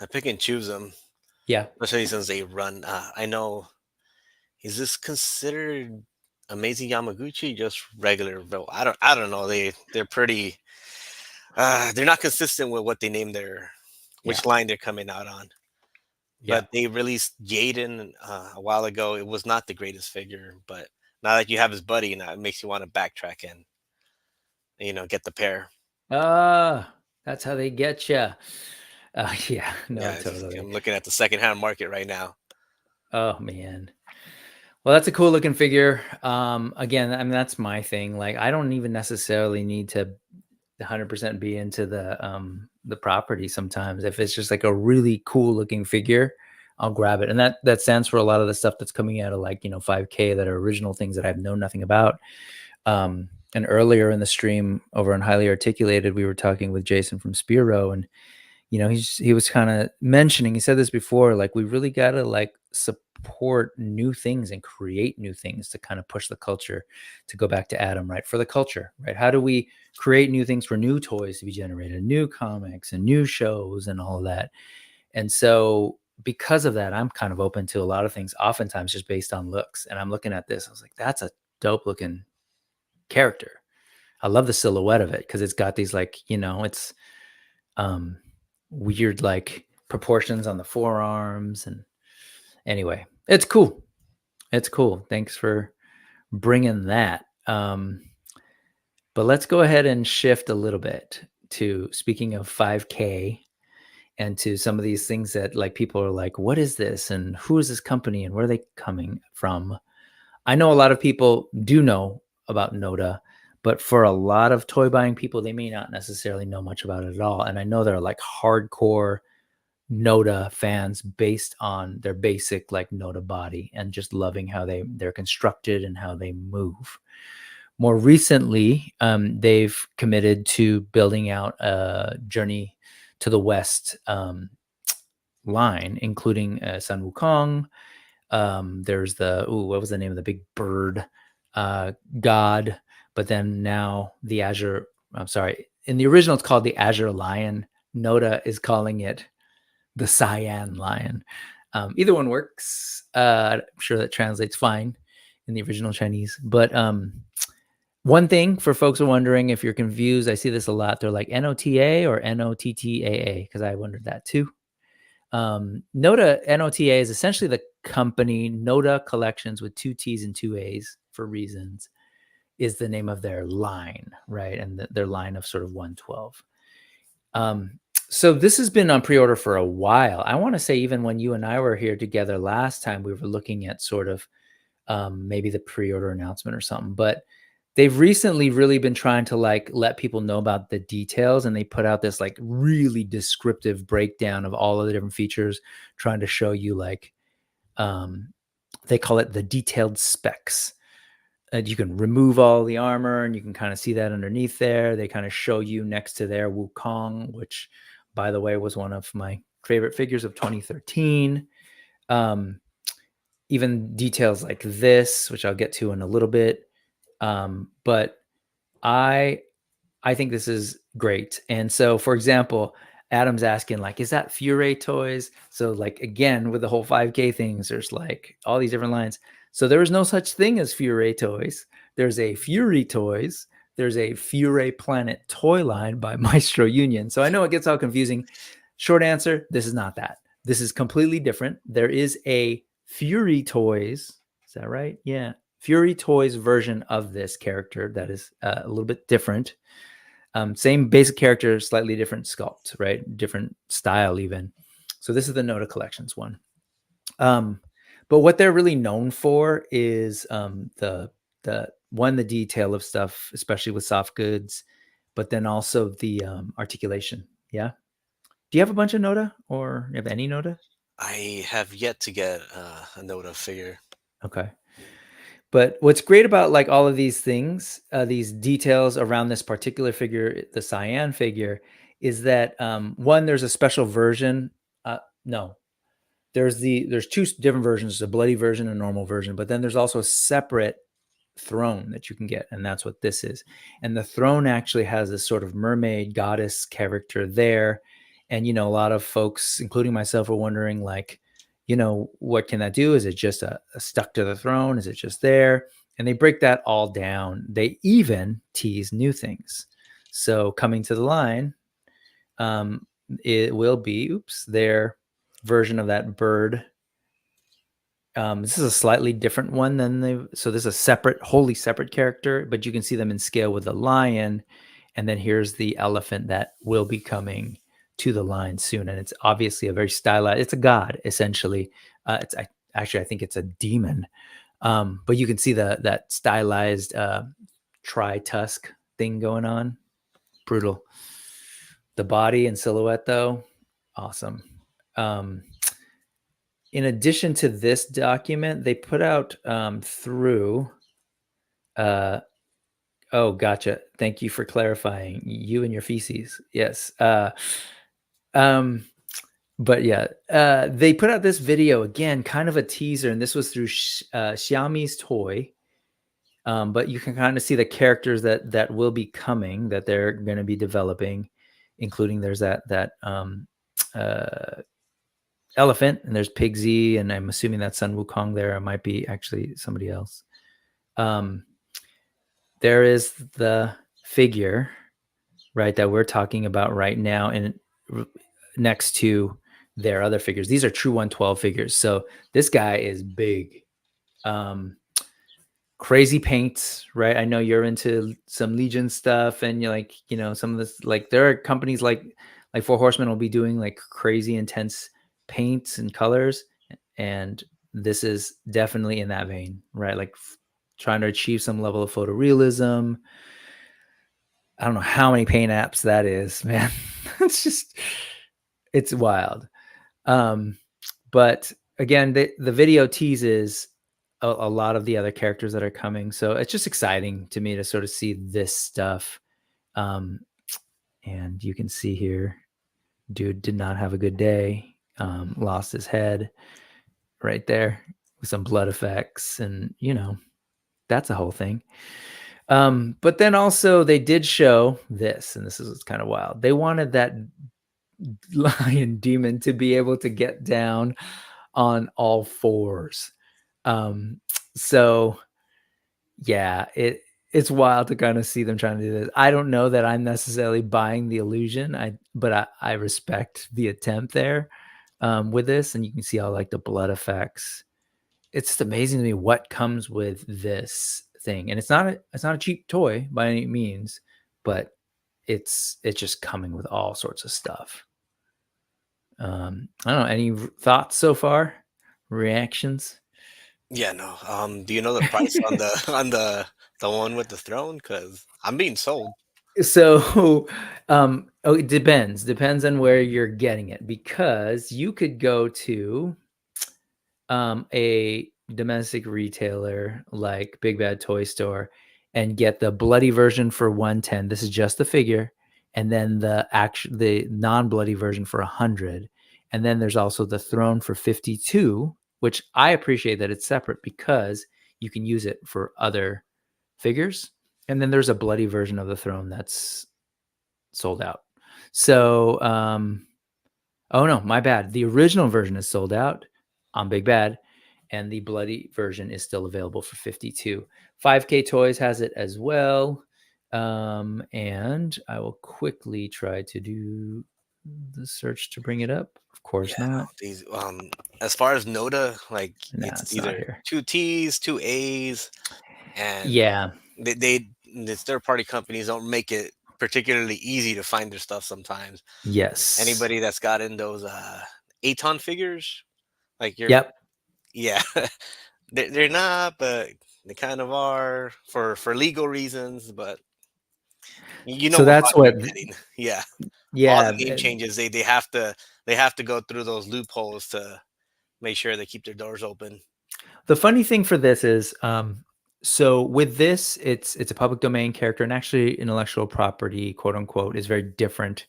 I pick and choose them. Yeah, especially since they run. I know. Is this considered Amazing Yamaguchi? Just regular? I don't know. They're pretty. They're not consistent with what they name which line they're coming out on. But they released Jaden a while ago. It was not the greatest figure, but now that you have his buddy, now it makes you want to backtrack and get the pair. That's how they get you. Yeah, totally. I'm looking at the secondhand market right now. Oh man. Well, that's a cool looking figure. Again, I mean, that's my thing. Like, I don't even necessarily need to 100% be into the property. Sometimes if it's just like a really cool looking figure, I'll grab it. And that stands for a lot of the stuff that's coming out of 5K that are original things that I know nothing about. And earlier in the stream over on Highly Articulated, we were talking with Jason from Spiro, and he was kind of mentioning, he said this before, like, we really got to support new things and create new things to kind of push the culture, to go back to Adam, right? For the culture, right? How do we create new things for new toys to be generated, new comics and new shows and all of that? And so because of that, I'm kind of open to a lot of things, oftentimes just based on looks. And I'm looking at this, I was like, that's a dope looking character. I love the silhouette of it because it's got these like, it's weird like proportions on the forearms. And anyway, it's cool. It's cool. Thanks for bringing that. But let's go ahead and shift a little bit to, speaking of 5K, and to some of these things that like people are like, what is this? And who is this company? And where are they coming from? I know a lot of people do know about N.E.W., but for a lot of toy buying people, they may not necessarily know much about it at all. And I know there are like hardcore N.E.W. fans based on their basic like N.E.W. body and just loving how they're constructed and how they move. More recently, they've committed to building out a Journey to the West line, including Sun Wukong. There's what was the name of the big bird god? But then now the Azure, I'm sorry, in the original it's called the Azure Lion. N.E.W. is calling it the Cyan Lion. Either one works. I'm sure that translates fine in the original Chinese. But one thing for folks who are wondering, if you're confused, I see this a lot. They're like NOTA or NOTTAA, because I wondered that too. N.E.W. NOTA is essentially the company. N.E.W. Collections, with 2 T's and 2 A's for reasons, is the name of their line, right? And their line of sort of 112. So this has been on pre-order for a while. I want to say even when you and I were here together last time, we were looking at sort of maybe the pre-order announcement or something. But they've recently really been trying to like let people know about the details, and they put out this like really descriptive breakdown of all of the different features, trying to show you like they call it the detailed specs. You can remove all the armor and you can kind of see that underneath there. They kind of show you next to their Wukong, which by the way was one of my favorite figures of 2013. Even details like this, which I'll get to in a little bit. But I think this is great. And so, for example, Adam's asking like, is that Fury Toys? So like, again, with the whole 5K things, there's like all these different lines. So there is no such thing as Fury Toys. There's a Fury Toys. There's a Fury Planet toy line by Maestro Union. So I know it gets all confusing. Short answer, this is not that. This is completely different. There is a Fury Toys. Is that right? Yeah. Fury Toys version of this character that is a little bit different. Same basic character, slightly different sculpt, right? Different style even. So this is the N.E.W. Collections one. But what they're really known for is the detail of stuff, especially with soft goods, but then also the articulation. Yeah. Do you have a bunch of N.E.W. or you have any N.E.W.? I have yet to get a N.E.W. figure. Okay. But what's great about like all of these things, these details around this particular figure, the Cyan figure, is that one, there's a special version. No, there's 2 different versions, a bloody version and a normal version, but then there's also a separate throne that you can get, and that's what this is. And the throne actually has this sort of mermaid goddess character there. And, a lot of folks, including myself, are wondering like, what can that do? Is it just a stuck to the throne? Is it just there? And they break that all down. They even tease new things. So coming to the line, it will be, their version of that bird. This is a slightly different one than so this is a wholly separate character, but you can see them in scale with the lion. And then here's the elephant that will be coming to the line soon. And it's obviously a very stylized, it's a god, essentially. I think it's a demon. But you can see that stylized tri-tusk thing going on. Brutal. The body and silhouette, though, awesome. In addition to this document, they put out through. Oh, gotcha. Thank you for clarifying. You and your feces. Yes. But yeah, they put out this video again, kind of a teaser, and this was through Xiaomi's toy. But you can kind of see the characters that will be coming, that they're going to be developing, including there's that elephant, and there's Pigsy, and I'm assuming that's Sun Wukong there. It might be actually somebody else. There is the figure, right, that we're talking about right now, and next to their other figures. These are true 112 figures. So this guy is big. Crazy paints, right? I know you're into some Legion stuff, and you're like, some of this, like there are companies like Four Horsemen will be doing like crazy intense paints and colors, and this is definitely in that vein, right? Like trying to achieve some level of photorealism. I don't know how many paint apps that is, man. It's wild. But again, the video teases a lot of the other characters that are coming. So it's just exciting to me to sort of see this stuff. And you can see here, dude did not have a good day. Lost his head right there with some blood effects, and that's a whole thing. But then also they did show this, and this is kind of wild. They wanted that lion demon to be able to get down on all fours. So yeah, it's wild to kind of see them trying to do this. I don't know that I'm necessarily buying the illusion, but I respect the attempt there with this, and you can see all like the blood effects. It's just amazing to me what comes with this thing, and it's not a cheap toy by any means, but it's just coming with all sorts of stuff. I don't know. Any thoughts so far? Reactions? Yeah, no. Do you know the price on the on the one with the throne? Because I'm being sold. So, it depends on where you're getting it, because you could go to a domestic retailer like Big Bad Toy Store and get the bloody version for 110. This is just the figure, and then the non-bloody version for 100. And then there's also the throne for 52, which I appreciate that it's separate because you can use it for other figures. And then there's a bloody version of the throne that's sold out. So, oh no, my bad. The original version is sold out on Big Bad, and the bloody version is still available for 52. 5K Toys has it as well. And I will quickly try to do the search to bring it up. Of course Yeah, no, not. these as far as Noda, like Nah, it's it's not either here. 2 T's, 2 A's, and Yeah. these third party companies don't make it particularly easy to find their stuff sometimes. Yes. Anybody that's gotten those Aton figures, like Yep. yeah, they're not, but they kind of are for legal reasons, but you know So what that's product what. you're getting. Yeah. All Yeah. the name changes, they have to go through those loopholes to make sure they keep their doors open. The funny thing for this is, so with this, it's a public domain character, and actually intellectual property, quote unquote, is very different,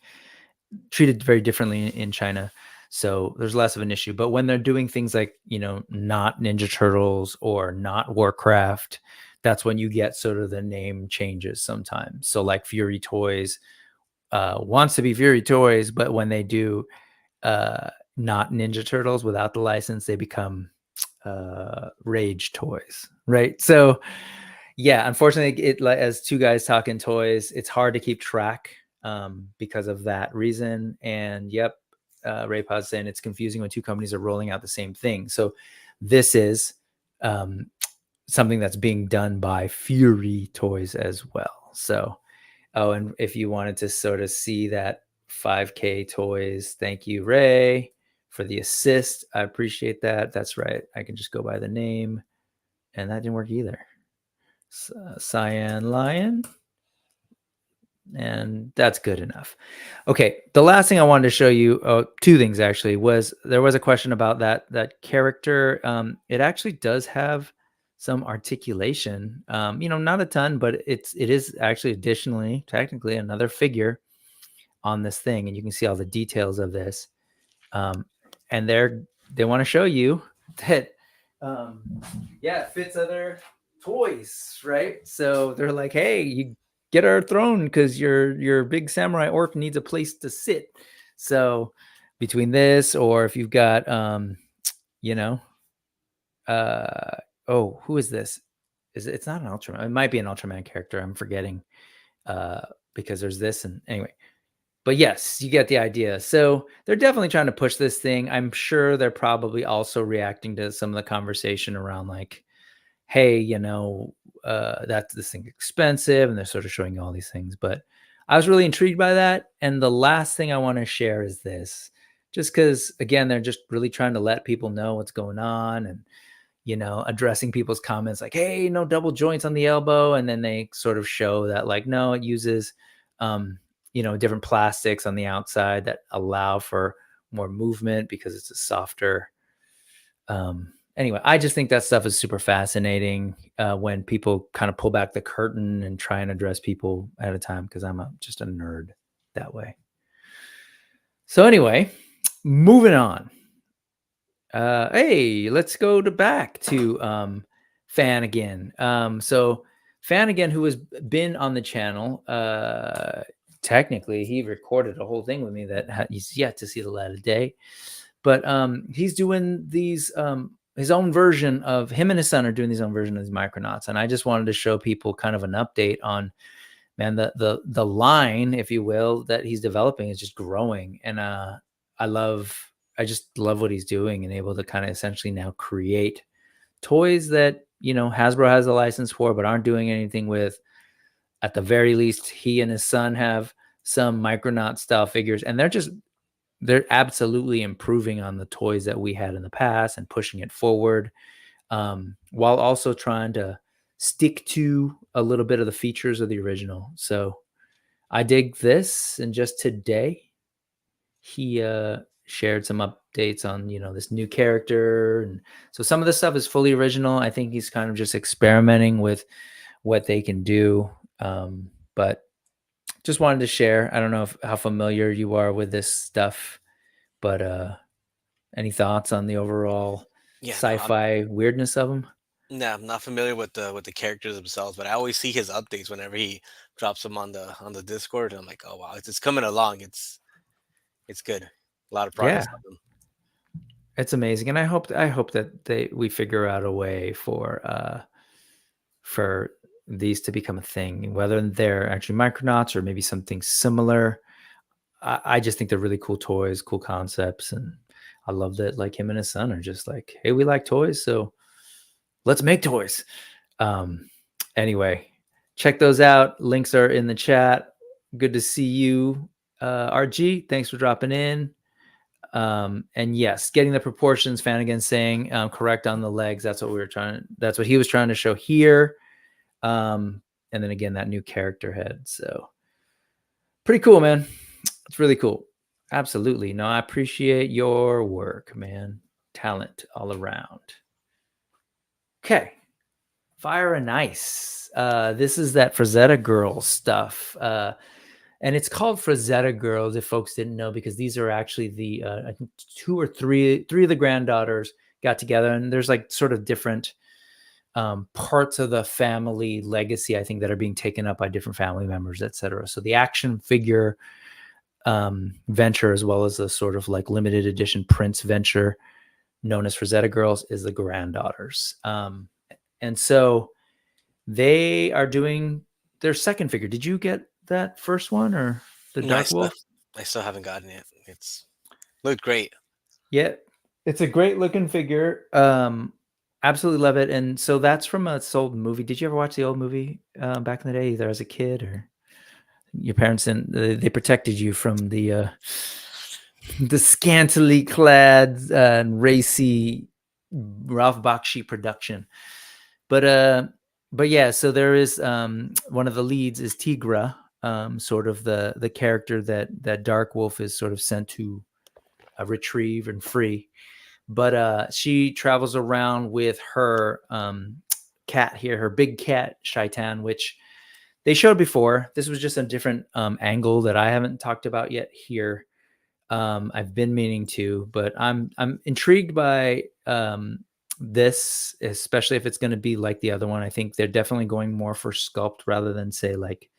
treated very differently in China. So there's less of an issue. But when they're doing things like, not Ninja Turtles or not Warcraft, that's when you get sort of the name changes sometimes. So like Fury Toys wants to be Fury Toys, but when they do not Ninja Turtles without the license, they become Rage Toys, right? So yeah, unfortunately, as two guys talking toys, it's hard to keep track because of that reason. And yep, Ray Pod's saying it's confusing when two companies are rolling out the same thing. So this is something that's being done by Fury Toys as well. So, oh, and if you wanted to sort of see that 5K Toys, thank you, Ray, for the assist. I appreciate that. That's right. I can just go by the name, and that didn't work either. Cyan Lion, and that's good enough. Okay, the last thing I wanted to show you, two things actually, was there was a question about that character. It actually does have some articulation, not a ton, but it is actually additionally technically another figure on this thing, and you can see all the details of this. And they want to show you that it fits other toys, right? So they're like, hey, you get our throne because your big samurai orc needs a place to sit. So between this, or if you've got, you know, oh, who is this? It's not an Ultraman. It might be an Ultraman character. I'm forgetting, because there's this, and anyway. But yes, you get the idea. So they're definitely trying to push this thing. I'm sure they're probably also reacting to some of the conversation around like, hey, that's this thing expensive, and they're sort of showing you all these things. But I was really intrigued by that. And the last thing I want to share is this, just because again, they're just really trying to let people know what's going on, and addressing people's comments like, hey, no double joints on the elbow. And then they sort of show that like, no, it uses, different plastics on the outside that allow for more movement because it's a softer. Anyway, I just think that stuff is super fascinating when people kind of pull back the curtain and try and address people at a time, because I'm just a nerd that way. So anyway, moving on. Hey, let's go back to Fan again. So Fan again, who has been on the channel, technically he recorded a whole thing with me that he's yet to see the light of day, but he's doing these his own version of, him and his son are doing his own version of these Micronauts, and I just wanted to show people kind of an update on, man, the line, if you will, that he's developing is just growing, and I just love what he's doing and able to kind of essentially now create toys that, Hasbro has a license for, but aren't doing anything with. At the very least, he and his son have some Micronaut style figures, and they're absolutely improving on the toys that we had in the past and pushing it forward, while also trying to stick to a little bit of the features of the original. So I dig this. And just today, he shared some updates on, this new character. And so some of the stuff is fully original. I think he's kind of just experimenting with what they can do. But just wanted to share. I don't know how familiar you are with this stuff, but any thoughts on the overall sci-fi weirdness of them? No, I'm not familiar with the characters themselves, but I always see his updates whenever he drops them on the Discord. And I'm like, oh wow, it's coming along. It's good. A lot of progress Yeah. on them. It's amazing, and I hope that we figure out a way for these to become a thing, whether they're actually Micronauts or maybe something similar. I just think they're really cool toys, cool concepts, and I love that like him and his son are just like, hey, we like toys, so let's make toys. Anyway, check those out. Links are in the chat. Good to see you, RG. Thanks for dropping in. And yes, getting the proportions, Fanigan saying correct on the legs. That's what he was trying to show here. And then again, that new character head. So pretty cool, man. It's really cool. Absolutely. No, I appreciate your work, man. Talent all around. Okay. Fire and Ice. This is that Frazetta Girls stuff. And it's called Frazetta Girls, if folks didn't know, because these are actually the I think two or three of the granddaughters got together, and there's like sort of different parts of the family legacy, I think, that are being taken up by different family members, etc. So the action figure venture, as well as the sort of like limited edition prints venture known as Frazetta Girls, is the granddaughters. And so they are doing their second figure. Did you get that first one, or the No, Dark Wolf? I still haven't gotten it. It's looked great. Yeah, it's a great looking figure. Absolutely love it. And so that's from a old movie. Did you ever watch the old movie back in the day, either as a kid or your parents? And they protected you from the scantily clad and racy Ralph Bakshi production. But yeah, so there is one of the leads is Tigra, sort of the character that Dark Wolf is sort of sent to retrieve and free. But she travels around with her cat here, her big cat Shaitan, which they showed before. This was just a different angle that I haven't talked about yet here. I've been meaning to, but I'm intrigued by this, especially if it's going to be like the other one. I think they're definitely going more for sculpt rather than say like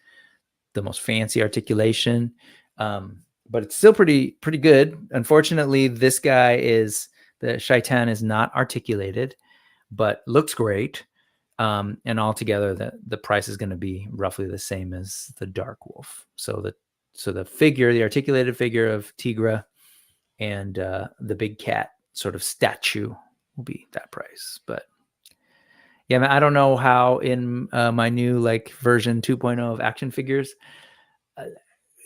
the most fancy articulation. but it's still pretty good. Unfortunately, this guy is the Shaitan is not articulated, but looks great. And altogether, the price is going to be roughly the same as the Dark Wolf. So the figure, the articulated figure of Tigra, and the big cat sort of statue will be that price. But yeah, man, I don't know how in my new like version 2.0 of action figures,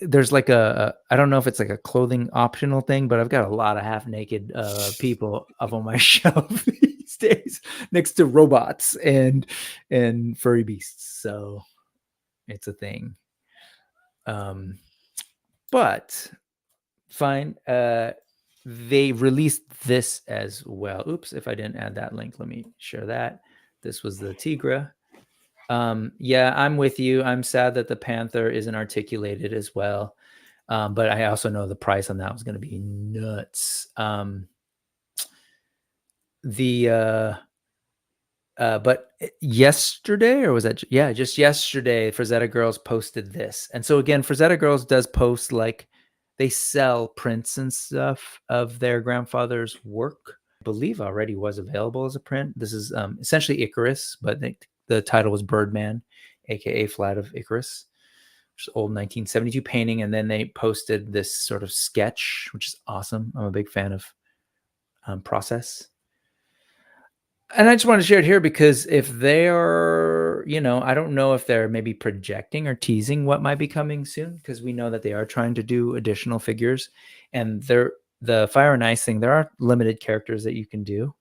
there's like I don't know if it's like a clothing optional thing, but I've got a lot of half naked people up on my shelf these days next to robots and furry beasts. So it's a thing. But fine. They released this as well. Oops, if I didn't add that link, let me share that. This was the Tigra. Yeah, I'm with you. I'm sad that the Panther isn't articulated as well. But I also know the price on that was going to be nuts. But yesterday, or was that? Yeah, just yesterday, Frazetta Girls posted this. And so again, Frazetta Girls does post like they sell prints and stuff of their grandfather's work. I believe already was available as a print. This is essentially Icarus, but the title was Birdman, aka Flight of Icarus, which is old 1972 painting. And then they posted this sort of sketch, which is awesome. I'm a big fan of process. And I just want to share it here because if they are, I don't know if they're maybe projecting or teasing what might be coming soon, because we know that they are trying to do additional figures, and the Fire and Ice thing, there are limited characters that you can do.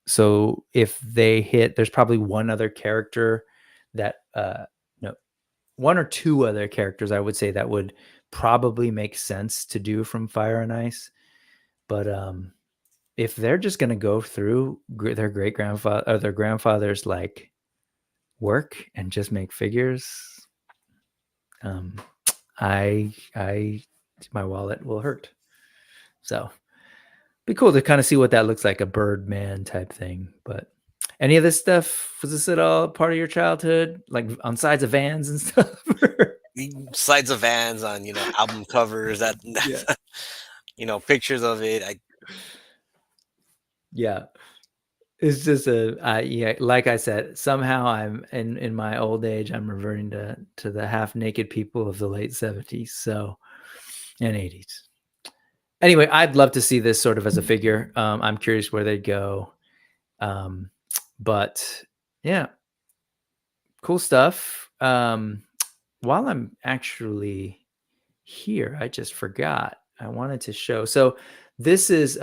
So if they hit, there's probably one other character that, no, one or two other characters I would say that would probably make sense to do from Fire and Ice. But, if they're just going to go through their great-grandfather or their grandfather's like work and just make figures, my wallet will hurt. So be cool to kind of see what that looks like, a Birdman type thing. But any of this stuff, was this at all part of your childhood, like on sides of vans and stuff? Sides of vans on album covers, that Yeah. pictures of it. Yeah. It's just like I said, somehow I'm in my old age, I'm reverting to the half naked people of the late 70s, and 80s. Anyway, I'd love to see this sort of as a figure. I'm curious where they'd go. But yeah, cool stuff. While I'm actually here, I just forgot. I wanted to show. So this is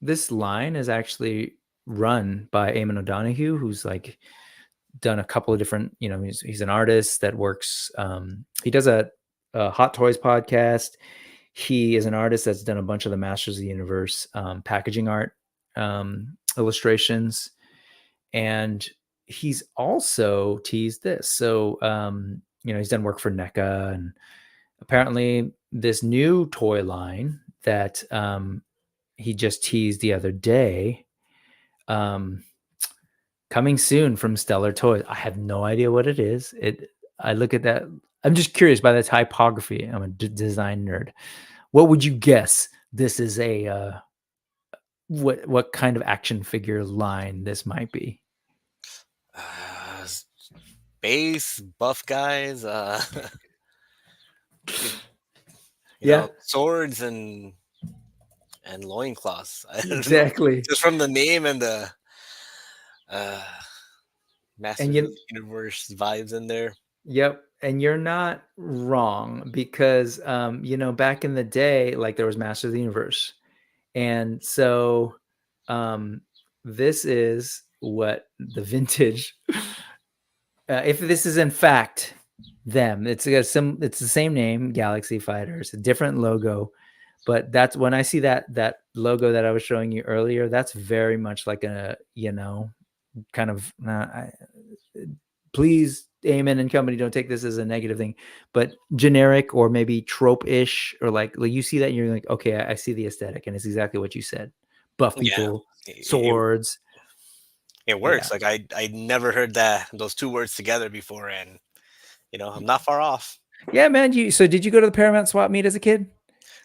this line is actually run by Eamon O'Donoghue, who's like done a couple of different, he's an artist that works. He does a Hot Toys podcast. He is an artist that's done a bunch of the Masters of the Universe packaging art illustrations. And he's also teased this. So, he's done work for NECA, and apparently this new toy line that he just teased the other day, coming soon from Stellar Toys. I have no idea what it is. I look at that. I'm just curious by the typography. I'm a design nerd. What would you guess this is what kind of action figure line this might be? Space buff guys, swords and loincloths. Exactly. Just from the name and the Masters of the Universe vibes in there. Yep. And you're not wrong, because back in the day, like there was Masters of the Universe. And so this is what the vintage if this is in fact them, it's the same name, Galaxy Fighters, a different logo. But that's when I see that logo that I was showing you earlier, that's very much like a, kind of, please, Eamon and company, don't take this as a negative thing, but generic or maybe trope-ish, or like you see that and you're like, okay, I see the aesthetic, and it's exactly what you said. Buff people, swords. It works. Like I never heard those two words together before, and I'm not far off. Yeah, man. So did you go to the Paramount swap meet as a kid?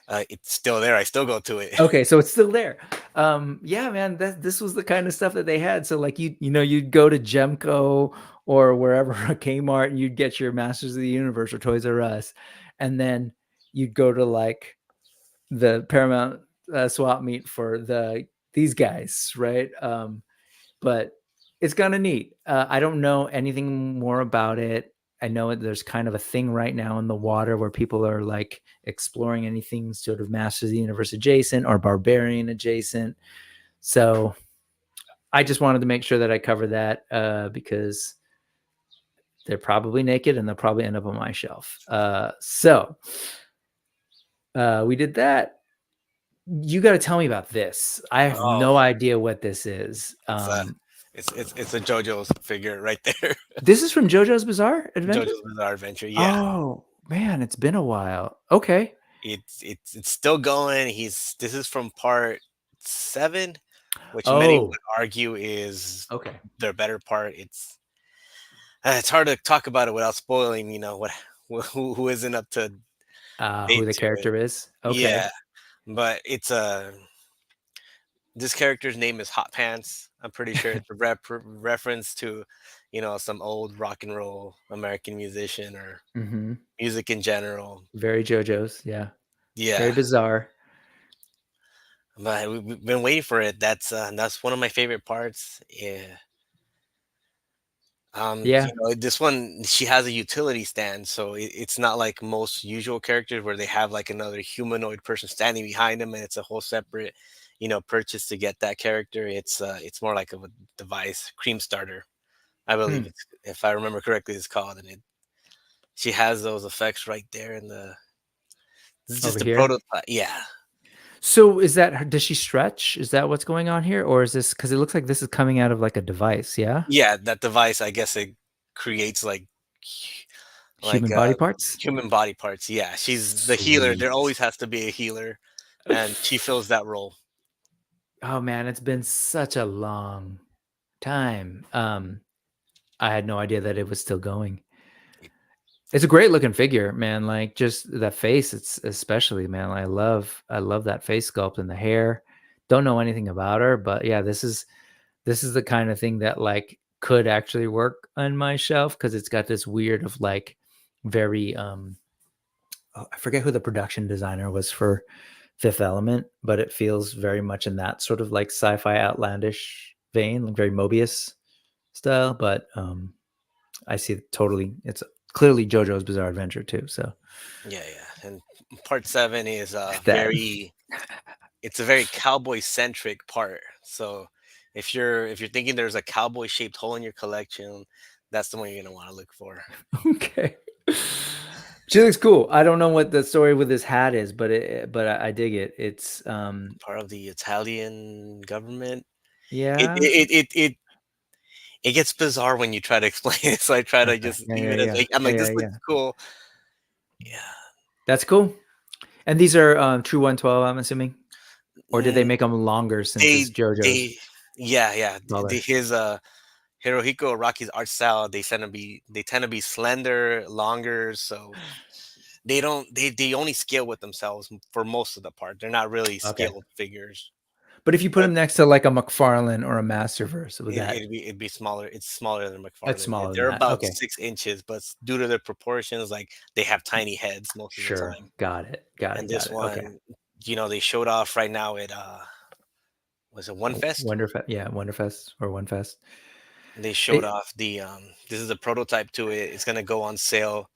It's still there. I still go to it. Okay, so it's still there. Yeah, man, this was the kind of stuff that they had. So like you'd go to Gemco or wherever a Kmart and you'd get your Masters of the Universe or Toys R Us, and then you'd go to like the Paramount swap meet for these guys, right? But it's kind of neat. I don't know anything more about it. I know there's kind of a thing right now in the water where people are like exploring anything sort of Masters of the Universe adjacent or Barbarian adjacent. So I just wanted to make sure that I cover that because they're probably naked and they'll probably end up on my shelf. So we did that. You got to tell me about this. I have Oh, no idea what this is. it's a it's a JoJo's figure right there. This is from JoJo's Bizarre Adventure? JoJo's Bizarre Adventure. Yeah, Oh, man, it's been a while. Okay. it's still going. This is from part 7, which many would Oh, argue is okay. their better part. It's hard to talk about it without spoiling. Who isn't up to Who date the to it. character is? Okay. Yeah, but this character's name is Hot Pants. I'm pretty sure it's a reference to, some old rock and roll American musician or Mm-hmm. music in general. Very JoJo's. Yeah. Very Yeah, bizarre. but we've been waiting for it. That's one of my favorite parts. Yeah. Yeah. This one, she has a utility stand, so it's not like most usual characters where they have like another humanoid person standing behind them, and it's a whole separate, purchase to get that character. It's more like of a device, cream starter, I believe Hmm. it's, if I remember correctly, it's called, and she has those effects right there in this is Over just a here. prototype. Yeah, So does she stretch? Is that what's going on here? Or is this because it looks like this is coming out of like a device? Yeah. yeah, that device, I guess it creates like Human body parts? human body parts. Yeah, she's the healer. There Sweet. always has to be a healer, and she fills that role. Oh man, it's been such a long time. I had no idea that it was still going. It's a great looking figure, man. Like just that face, it's especially, man. I love that face sculpt and the hair. Don't know anything about her, but yeah, this is the kind of thing that like could actually work on my shelf because it's got this weird of like very I forget who the production designer was for Fifth Element, but it feels very much in that sort of like sci-fi outlandish vein, like very Mobius style. But I see totally. It's clearly JoJo's Bizarre Adventure too. So Yeah, yeah. And part 7 is that it's a very cowboy centric part. So if you're thinking there's a cowboy shaped hole in your collection, that's the one you're gonna want to look for. okay. She looks cool. I don't know what the story with this hat is, but I dig it. It's Part of the Italian government. It yeah. it it it, it gets bizarre when you try to explain it. So I try to Okay. just Yeah, leave yeah, it as yeah. like I'm Yeah, like yeah, this yeah. looks cool. Yeah. That's cool. And these are true 112, I'm assuming. Or did they Mm, make them longer since it's they JoJo's they yeah, yeah. color? His Hirohiko Araki's art style, they tend to be slender, longer, so they only scale with themselves for most of the part. They're not really Okay. scaled figures. But if you put But them next to like a McFarlane or a Masterverse, would that it'd be smaller. It's smaller than it's McFarlane. smaller than They're that. about Okay. 6 inches, but due to their proportions, like they have tiny heads most of the Sure. time. Got it. Got it. And Got this it. Okay. one, they showed off right now at was it One Fest? Wonderfest. Yeah, Wonderfest or Onefest. They showed It, off this is a prototype to it. It's gonna go on sale.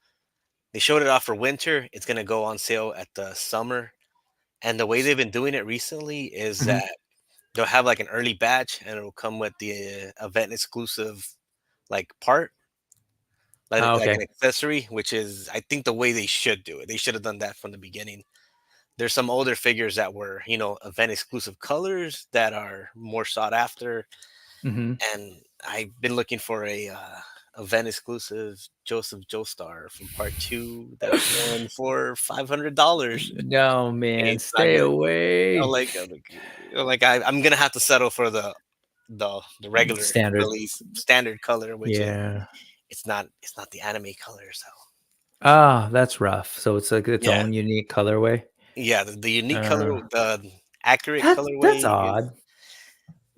They showed it off for winter. It's gonna go on sale at the summer. And the way they've been doing it recently is mhm. that they'll have like an early batch, and it'll come with the event exclusive like part, like Okay. an accessory, which is I think the way they should do it. They should have done that from the beginning. There's some older figures that were, event exclusive colors that are more sought after, Hmm. and I've been looking for a event exclusive Joseph Joestar from part 2 that's going for $500. No, man, It's not stay gonna. away. I'm gonna have to settle for the regular Standard. release standard color, which is Yeah. it's not the anime color. So Ah, that's rough. So it's like its Yeah, own unique colorway. yeah. The unique color, Uh, the accurate that's colorway is odd.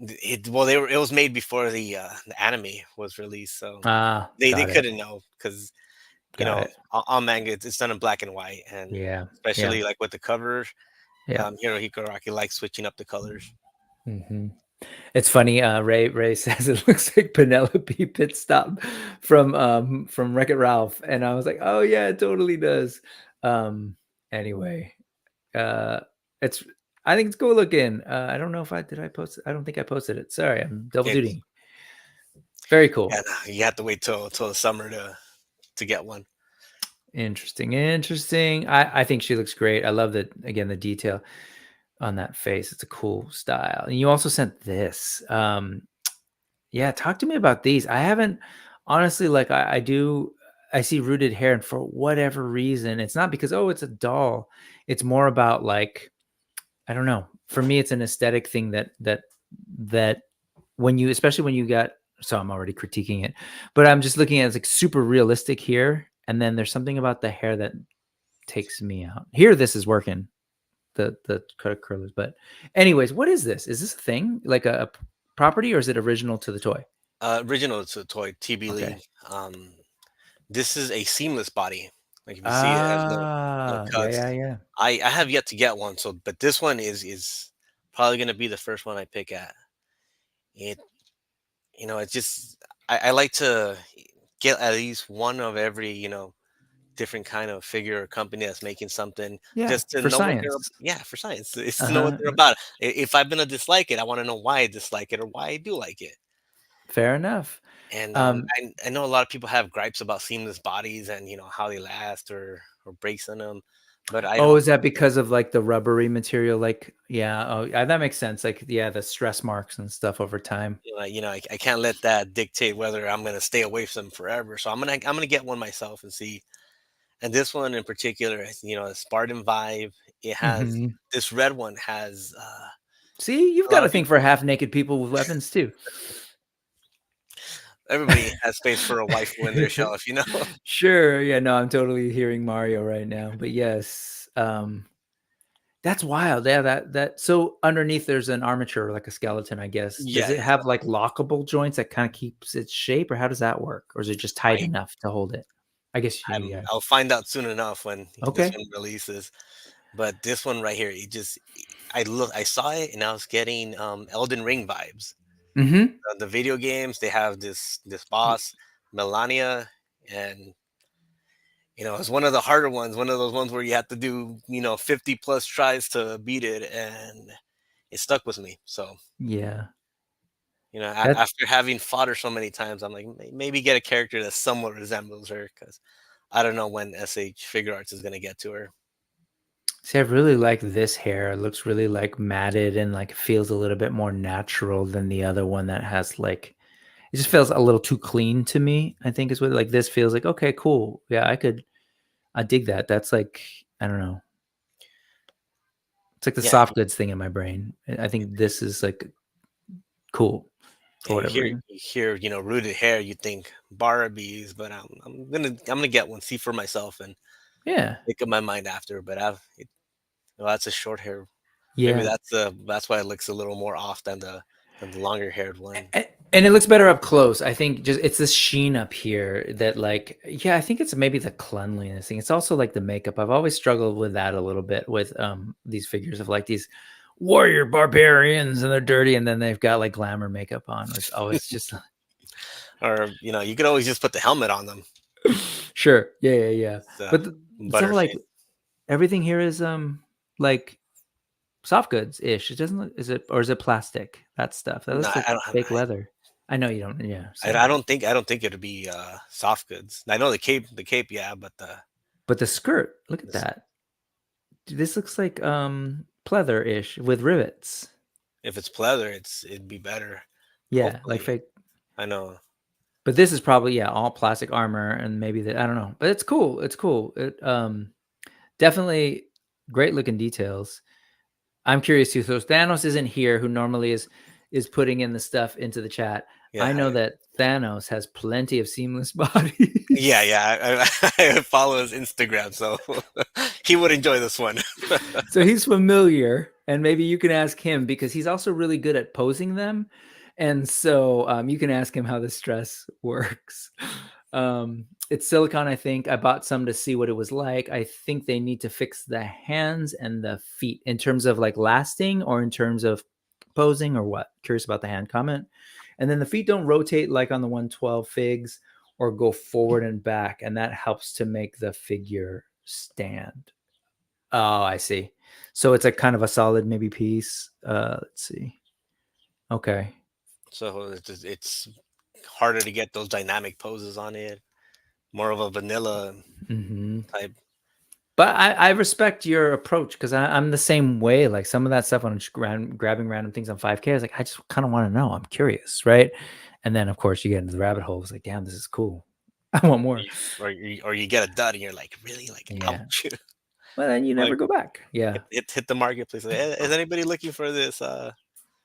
it. Well, they were. It was made before the anime was released, so Ah, they got it. couldn't know because Got it. on manga it's done in black and white, and Yeah. Yeah. especially like with the cover, Yeah. Hirohiko likes switching up the colors. hmm It's funny. Ray says it looks like Penelope pit stop from Wreck-It Ralph, and I was like, oh yeah, it totally does. Anyway, uh, it's I think it's cool looking. I don't know if I post it. I don't think I posted it. Sorry, I'm double Yeah, duty. Very cool. yeah. You have to wait till the summer to get one. Interesting. I think she looks great. I love the detail on that face. It's a cool style. And you also sent this. Yeah, talk to me about these. I haven't honestly, like I see rooted hair, and for whatever reason, it's not because oh, it's a doll. It's more about like, I don't know. For me, it's an aesthetic thing that when you, especially when you got, so I'm already critiquing it, but I'm just looking at it as like super realistic here. And then there's something about the hair that takes me out. Here, this is working, the curlers. But anyways, what is this? Is this a thing? Like a property, or is it original to the toy? Original to toy TB Okay. Lee. This is a seamless body. Like if you see, it has no Ah, cuts. yeah. I have yet to get one, so but this one is probably gonna be the first one I pick at. It it's just I like to get at least one of every different kind of figure or company that's making something Yeah, just to for know what they're science. yeah for science. It's to know what Uh-huh. they're about. If I'm gonna dislike it, I want to know why I dislike it or why I do like it. Fair enough. And Um, I know a lot of people have gripes about seamless bodies and how they last or breaks on them, but I oh, don't. is that because of like the rubbery material? Like, yeah, oh, yeah, that makes sense. Like, yeah, the stress marks and stuff over time. I can't let that dictate whether I'm gonna stay away from them forever. So I'm gonna get one myself and see. And this one in particular, a Spartan vibe. It has hmm this red one has See, you've a lot got a of thing people. for half naked people with weapons too. Everybody has space for a waifu in their shelf. Sure. Yeah, no, I'm totally hearing Mario right now. But yes, that's wild. Yeah, that so underneath there's an armature, like a skeleton, I guess. Does Yeah, it yeah. have like lockable joints that kind of keeps its shape, or how does that work? Or is it just tight I enough to hold it? I guess yeah. I'll find out soon enough when this Okay. one releases. But this one right here, I saw it and I was getting Elden Ring vibes. Mm-hmm. The video games, they have this boss, Melania, and it's one of the harder ones, one of those ones where you have to do, 50 plus tries to beat it, and it stuck with me. So, Yeah. That after having fought her so many times, I'm like, maybe get a character that somewhat resembles her, because I don't know when SH Figure Arts is gonna get to her. See, I really like this hair. It looks really like matted and like feels a little bit more natural than the other one that has like it just feels a little too clean to me. I think is what like this feels like. Okay, cool. Yeah, I dig that. That's like I don't know. It's like the Yeah, soft goods thing in my brain. I think this is like cool for yeah. You whatever hear, reason. you hear, rooted hair, you think Barbies, but I'm gonna get one, see for myself, and Yeah. make up my mind after. But well, that's a short hair. Maybe Yeah. that's why it looks a little more off than the longer haired one. And it looks better up close. I think just it's this sheen up here that like yeah, I think it's maybe the cleanliness thing. It's also like the makeup. I've always struggled with that a little bit with these figures of like these warrior barbarians and they're dirty and then they've got like glamour makeup on. It's always just Or you could always just put the helmet on them. sure. Yeah. It's, But so like Butterface. everything here is like soft goods ish. It doesn't look is it or is it plastic? That stuff. That No, looks like I don't. fake leather. I know you don't. Yeah, I sorry. don't think it'd be soft goods. I know the cape, yeah, but But the skirt, look at this, that. Dude, this looks like pleather-ish with rivets. if it's pleather, it'd be better. Yeah, like Hopefully, fake. I know. But this is probably yeah, all plastic armor and maybe the I don't know. But it's cool. It's cool. It definitely great looking details. I'm curious too. So Thanos isn't here, who normally is putting in the stuff into the chat. Yeah, I know that Thanos has plenty of seamless bodies. yeah. I follow his Instagram, so he would enjoy this one. So he's familiar, and maybe you can ask him because he's also really good at posing them. And so you can ask him how the stress works. It's silicone, I think. I bought some to see what it was like. I think they need to fix the hands and the feet in terms of like lasting or in terms of posing or what. Curious about the hand comment. And then the feet don't rotate like on the 112 figs or go forward and back. And that helps to make the figure stand. Oh, I see. So it's a kind of a solid maybe piece. Let's see. Okay. So it's harder to get those dynamic poses on it. More of a vanilla type. But I respect your approach because I'm the same way. Like some of that stuff when I'm just grabbing random things on 5K, I was like, I just kind of want to know. I'm curious, right? And then of course you get into the rabbit hole. It's like, damn, this is cool. I want more. Or you get a dud and you're like, really? Like, Yeah. ouch. Well, then you never Like, go back. Yeah. it hit the marketplace. Like, is anybody looking for this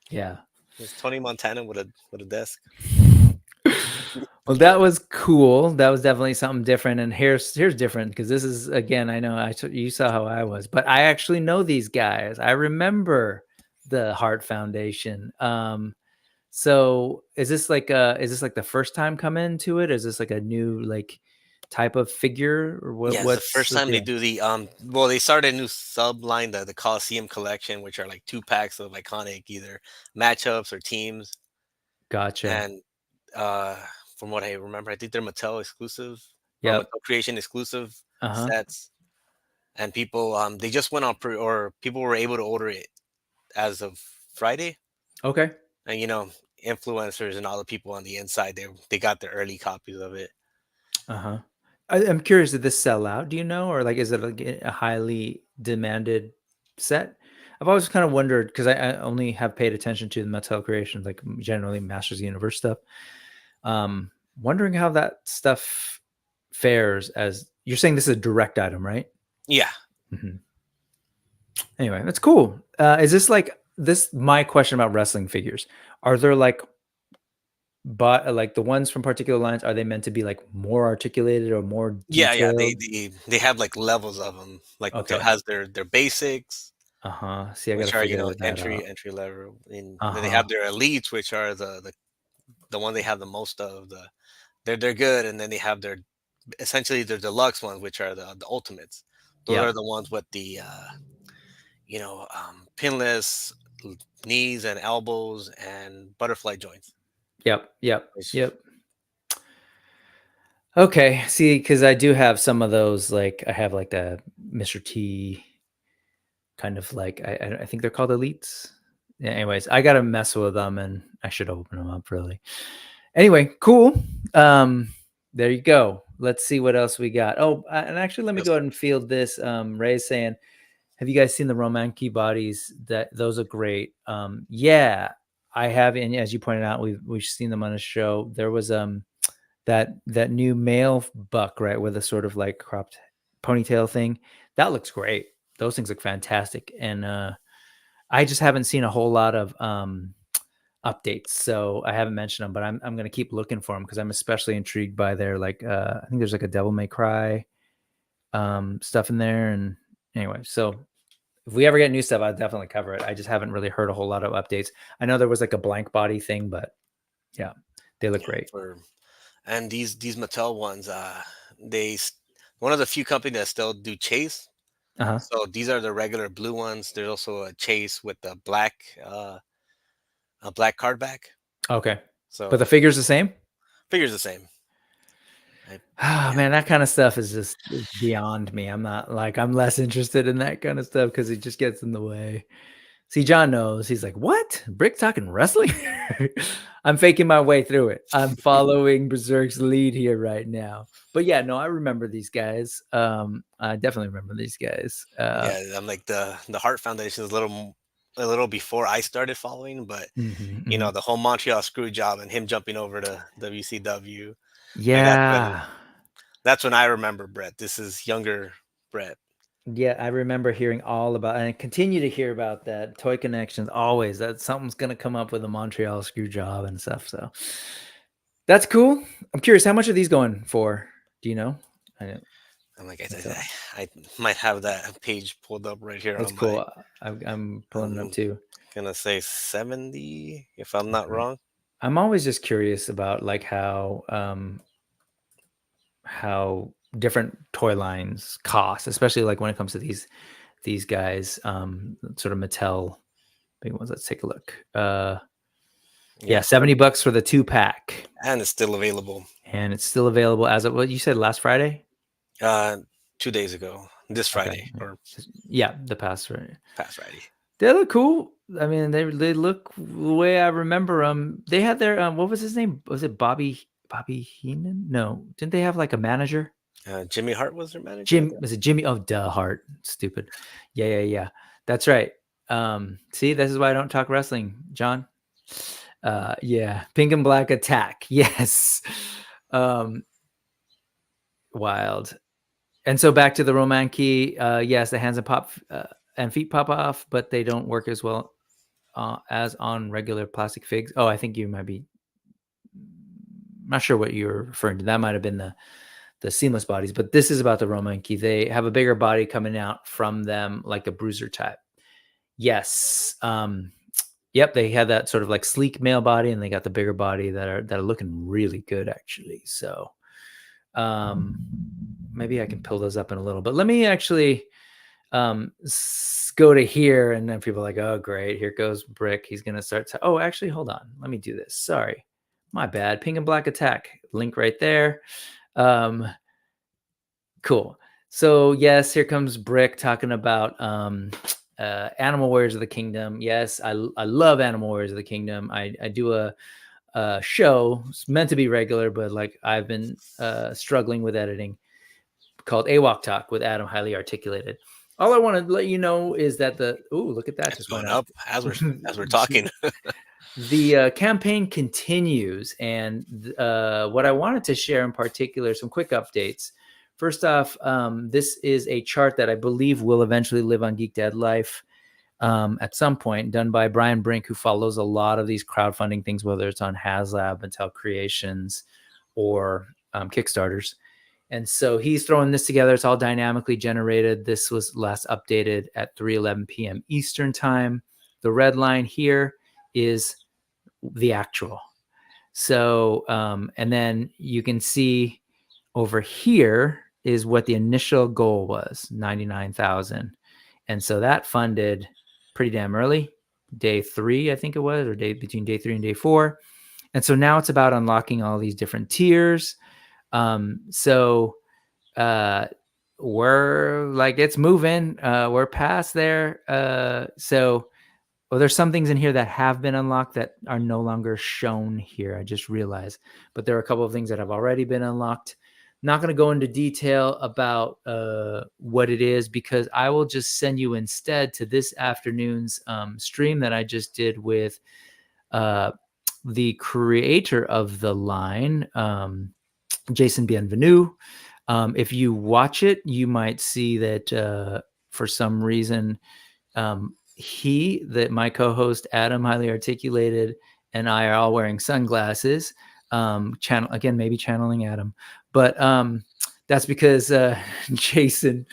Yeah. this Tony Montana with a desk? Well, that was cool. That was definitely something different. And here's different because this is again, I know you saw how I was, but I actually know these guys. I remember the Heart Foundation. So is this like the first time come into it? Is this like a new like type of figure or Yeah, it's the what's first the time they deal? do the well, they started a new sub line, the Coliseum collection, which are like 2 packs of iconic either matchups or teams. Gotcha. And uh from what I remember, I think they're Mattel exclusive or Yep. Mattel Creation exclusive Uh-huh. sets. And people they just went on or people were able to order it as of Friday. Okay. And influencers and all the people on the inside, they got the early copies of it. Uh-huh. I'm curious, did this sell out? Do you know? Or like is it like a highly demanded set? I've always kind of wondered because I only have paid attention to the Mattel creations, like generally Masters of the Universe stuff. Wondering how that stuff fares as you're saying this is a direct item, right? Yeah. Mhm. Anyway, that's cool. Is this like this? My question about wrestling figures: Are there like the ones from particular lines? Are they meant to be like more articulated or more Yeah, they detailed? they have like levels of them. Like Mattel Okay. has their basics, Uh huh. See, I got to which are figure that entry out. entry level, and Uh then they huh. have their elites, which are the one they have the most of. They're good, and then they have their essentially their deluxe ones, which are the ultimates. Those are Yep. the ones with the pinless knees and elbows and butterfly joints. Yep. Yep. Which Yep. Okay. See, because I do have some of those. Like I have like the Mr. T kind of like I think they're called elites. Yeah, anyways, I gotta mess with them and I should open them up really. Anyway, cool. There you go. Let's see what else we got. Oh, and actually, let me yes, go ahead and field this. Ray's saying, "Have you guys seen the Romanki bodies? That those are great." Yeah, I have, and as you pointed out, we've seen them on a show. There was that new male buck, right, with a sort of like cropped ponytail thing. That looks great. Those things look fantastic, and I just haven't seen a whole lot of updates, so I haven't mentioned them. But I'm gonna keep looking for them because I'm especially intrigued by their like I think there's like a Devil May Cry stuff in there, and anyway, so if we ever get new stuff, I'll definitely cover it. I just haven't really heard a whole lot of updates. I know there was like a blank body thing, but yeah, they look yeah, great. and these Mattel ones, one of the few companies that still do chase. Uh huh. So these are the regular blue ones. There's also a chase with the a black card back. Okay, but the So figure's the same. figures the same. I, Oh yeah, man, that kind of stuff is just beyond me. I'm less interested in that kind of stuff because it just gets in the way. See, John knows. He's like, "What? Brick talking wrestling?" I'm faking my way through it. I'm following Berserk's lead here right now. But yeah, no, I remember these guys. I definitely remember these guys. yeah. I'm like the Heart Foundation is a little before I started following, but Mhm, mhm. the whole Montreal screw job and him jumping over to WCW, like Yeah. that's when I remember Brett. This is younger Brett. Yeah, I remember hearing all about, and I continue to hear about that. Toy Connections, always that something's gonna come up with a Montreal screw job and stuff. So that's cool. I'm curious, how much are these going for? Do you know? I know. I'm like, So I might have that page pulled up right here that's on my. cool. I'm pulling it up I'm too. gonna say 70, if I'm not Okay. wrong. I'm always just curious about like how different toy lines cost, especially like when it comes to these guys, sort of Mattel big ones. Let's take a look. Yeah, Yeah, $70 for the 2-pack, and it's still available. and it's still available as of what you said last Friday. Uh, 2 days ago, this Okay, Friday or yeah, the past Friday. past Friday. They look cool. I mean, they look the way I remember them. They had their what was his name? Was it Bobby Heenan? No, didn't they have like a manager? Jimmy Hart was their manager. Jim, was it Jimmy? Oh, duh, Hart. Stupid. Yeah. That's right. See, this is why I don't talk wrestling, John. Yeah, Pink and Black Attack. Yes. Wild. And so back to the Roman key. Yes, the hands and feet pop off, but they don't work as well as on regular plastic figs. Oh, I think you might be. I'm not sure what you're referring to. That might have been the seamless bodies, but this is about the Roman key. They have a bigger body coming out from them, like a bruiser type. Yes. Yep. They had that sort of like sleek male body, and they got the bigger body that are looking really good, actually. So, maybe I can pull those up in a little, but let me actually go to here, and then people are like, oh great, here goes Brick, he's gonna start to, oh actually hold on, let me do this, sorry, my bad. Pink and Black Attack, link right there. Cool. So yes, here comes Brick talking about Animal Warriors of the Kingdom. Yes, I love Animal Warriors of the Kingdom. I do a show, it's meant to be regular, but like I've been struggling with editing, called AWOC Talk with Adam, highly articulated. All I want to let you know is that look at that, It's just going went up as we're talking. The campaign continues, and what I wanted to share in particular, some quick updates. First off, this is a chart that I believe will eventually live on Geek Dead Life at some point, done by Brian Brink, who follows a lot of these crowdfunding things, whether it's on HasLab, Mattel Creations, or Kickstarters. And so he's throwing this together. It's all dynamically generated. This was last updated at 3:11 p.m. Eastern time. The red line here is the actual. So, and then you can see over here is what the initial goal was, 99,000. And so that funded pretty damn early, day 3, I think it was, or between day 3 and day 4. And so now it's about unlocking all these different tiers. So we're like, it's moving. We're past there. Well, there's some things in here that have been unlocked that are no longer shown here. I just realized, but there are a couple of things that have already been unlocked. Not going to go into detail about what it is, because I will just send you instead to this afternoon's stream that I just did with the creator of the line, Jason Bienvenu. If you watch it, you might see that for some reason, my co-host Adam, highly articulated, and I are all wearing sunglasses. Maybe channeling Adam, but that's because Jason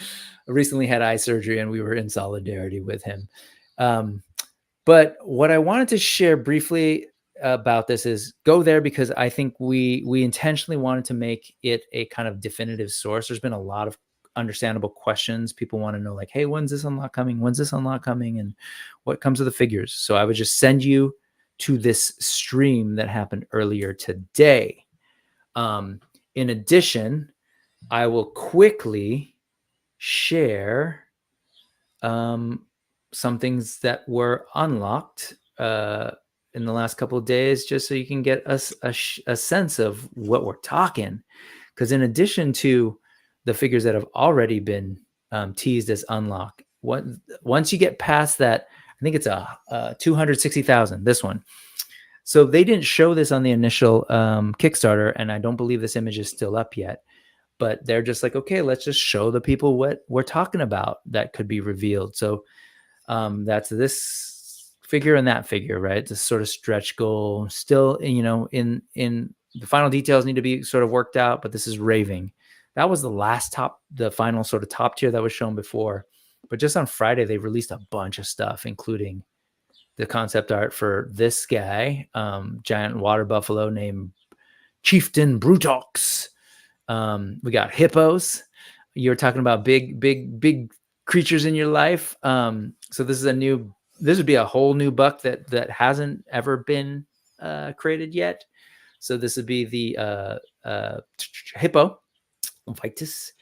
recently had eye surgery, and we were in solidarity with him. But what I wanted to share briefly about this is go there, because I think we intentionally wanted to make it a kind of definitive source. There's been a lot of understandable questions. People want to know, like, hey, when's this unlock coming? When's this unlock coming? And what comes with the figures? So I would just send you to this stream that happened earlier today. In addition, I will quickly share some things that were unlocked in the last couple of days, just so you can get a sense of what we're talking. Because in addition to the figures that have already been teased as unlock, once you get past that, I think it's a 260,000, this one. So they didn't show this on the initial Kickstarter, and I don't believe this image is still up yet. but they're just like, okay, let's just show the people what we're talking about that could be revealed. So that's this figure and that figure, right? This sort of stretch goal. Still, in the final details need to be sort of worked out, but this is raving. That was the final sort of top tier that was shown before. But just on Friday, they released a bunch of stuff, including the concept art for this guy, giant water buffalo named Chieftain Brutox. We got hippos. You're talking about big creatures in your life. So this would be a whole new buck that hasn't ever been created yet. So this would be the hippo Vitus.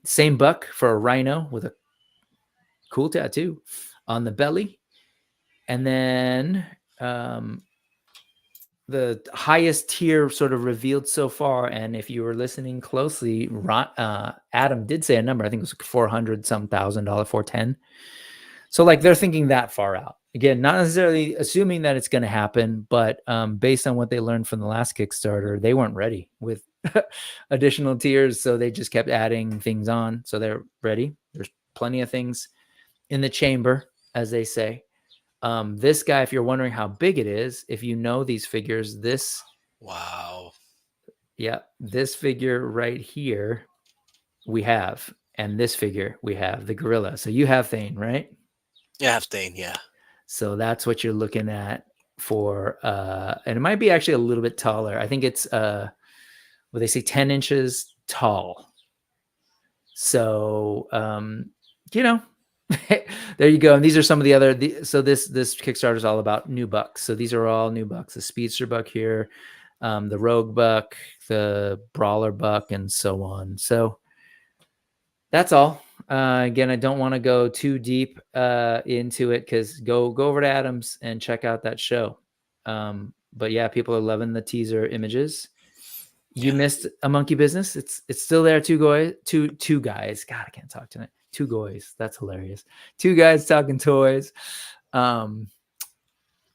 Same buck for a rhino with a cool tattoo on the belly. And then the highest tier sort of revealed so far, and if you were listening closely, Adam did say a number. I think it was $400,000, $410. So like they're thinking that far out. Again, not necessarily assuming that it's going to happen, but based on what they learned from the last Kickstarter, they weren't ready with additional tiers, so they just kept adding things on. So they're ready. There's plenty of things in the chamber, as they say. This guy, if you're wondering how big it is, if you know these figures, this figure right here we have, and this figure we have, the gorilla. So you have Thane, right? Yeah, I have Thane, yeah. So that's what you're looking at for, and it might be actually a little bit taller. I think it's what they say, 10 inches tall. So there you go. And these are some of the other. So this Kickstarter is all about new bucks. So these are all new bucks. The speedster buck here, the rogue buck, the brawler buck, and so on. So that's all. Again, I don't want to go too deep into it because go over to Adam's and check out that show. But yeah, people are loving the teaser images. You missed a monkey business. It's still there. Two guys. God, I can't talk tonight. Two guys. That's hilarious. Two guys talking toys. I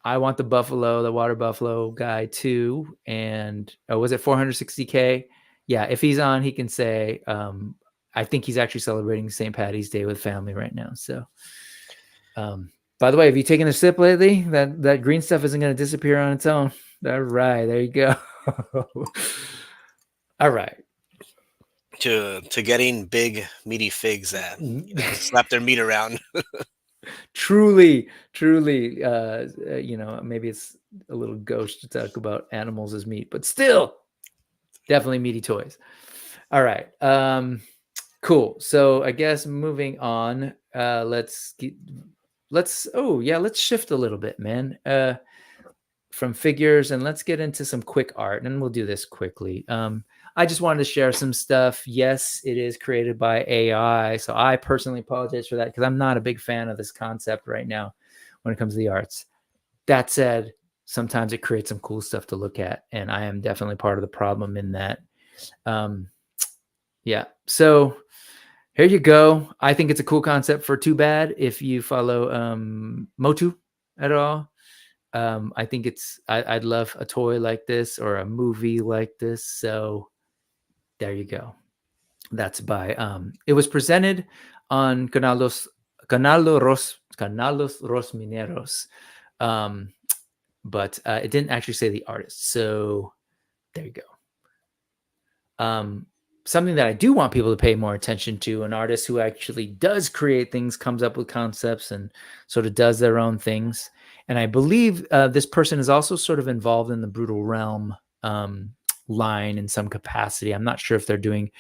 want the water buffalo guy too. And was it 460K? Yeah. If he's on, he can say, I think he's actually celebrating St. Patty's Day with family right now. So, by the way, have you taken a sip lately? That green stuff isn't going to disappear on its own. All right. There you go. All right. To getting big meaty figs that slap their meat around. truly maybe it's a little gauche to talk about animals as meat, but still definitely meaty toys. All right. Cool. So I guess moving on, let's shift a little bit, man, from figures, and let's get into some quick art, and we'll do this quickly. I just wanted to share some stuff. Yes, it is created by AI. So I personally apologize for that because I'm not a big fan of this concept right now when it comes to the arts. That said, sometimes it creates some cool stuff to look at, and I am definitely part of the problem in that. So here you go. I think it's a cool concept for Too Bad if you follow Motu at all. I think I'd love a toy like this or a movie like this. So there you go. That's by it was presented on Canal Los Mineros, but it didn't actually say the artist. So there you go. Something that I do want people to pay more attention to, an artist who actually does create things, comes up with concepts, and sort of does their own things. And I believe this person is also sort of involved in the Brutal Realm line in some capacity. I'm not sure if they're doing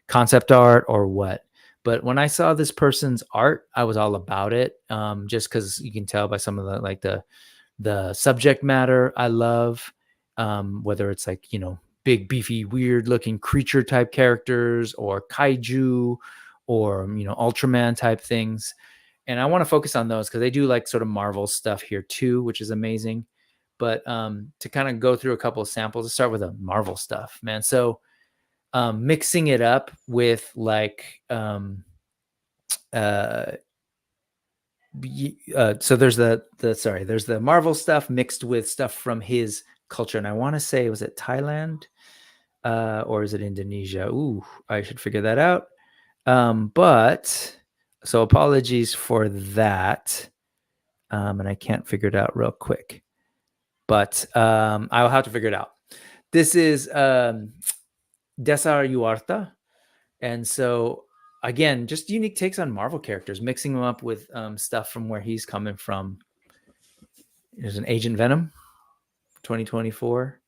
concept art or what, but when I saw this person's art, I was all about it. Just because you can tell by some of the subject matter I love, whether it's like, big, beefy, weird looking creature type characters or kaiju or, Ultraman type things. And I want to focus on those because they do like sort of Marvel stuff here too, which is amazing. But to kind of go through a couple of samples, let's start with the Marvel stuff, man. So mixing it up with like, so there's there's the Marvel stuff mixed with stuff from his culture. And I want to say, was it Thailand? or is it Indonesia? Ooh, I should figure that out. But so apologies for that. And I can't figure it out real quick, but I'll have to figure it out. This is Desar Uarta. And so again, just unique takes on Marvel characters, mixing them up with stuff from where he's coming from. There's an Agent Venom, 2024,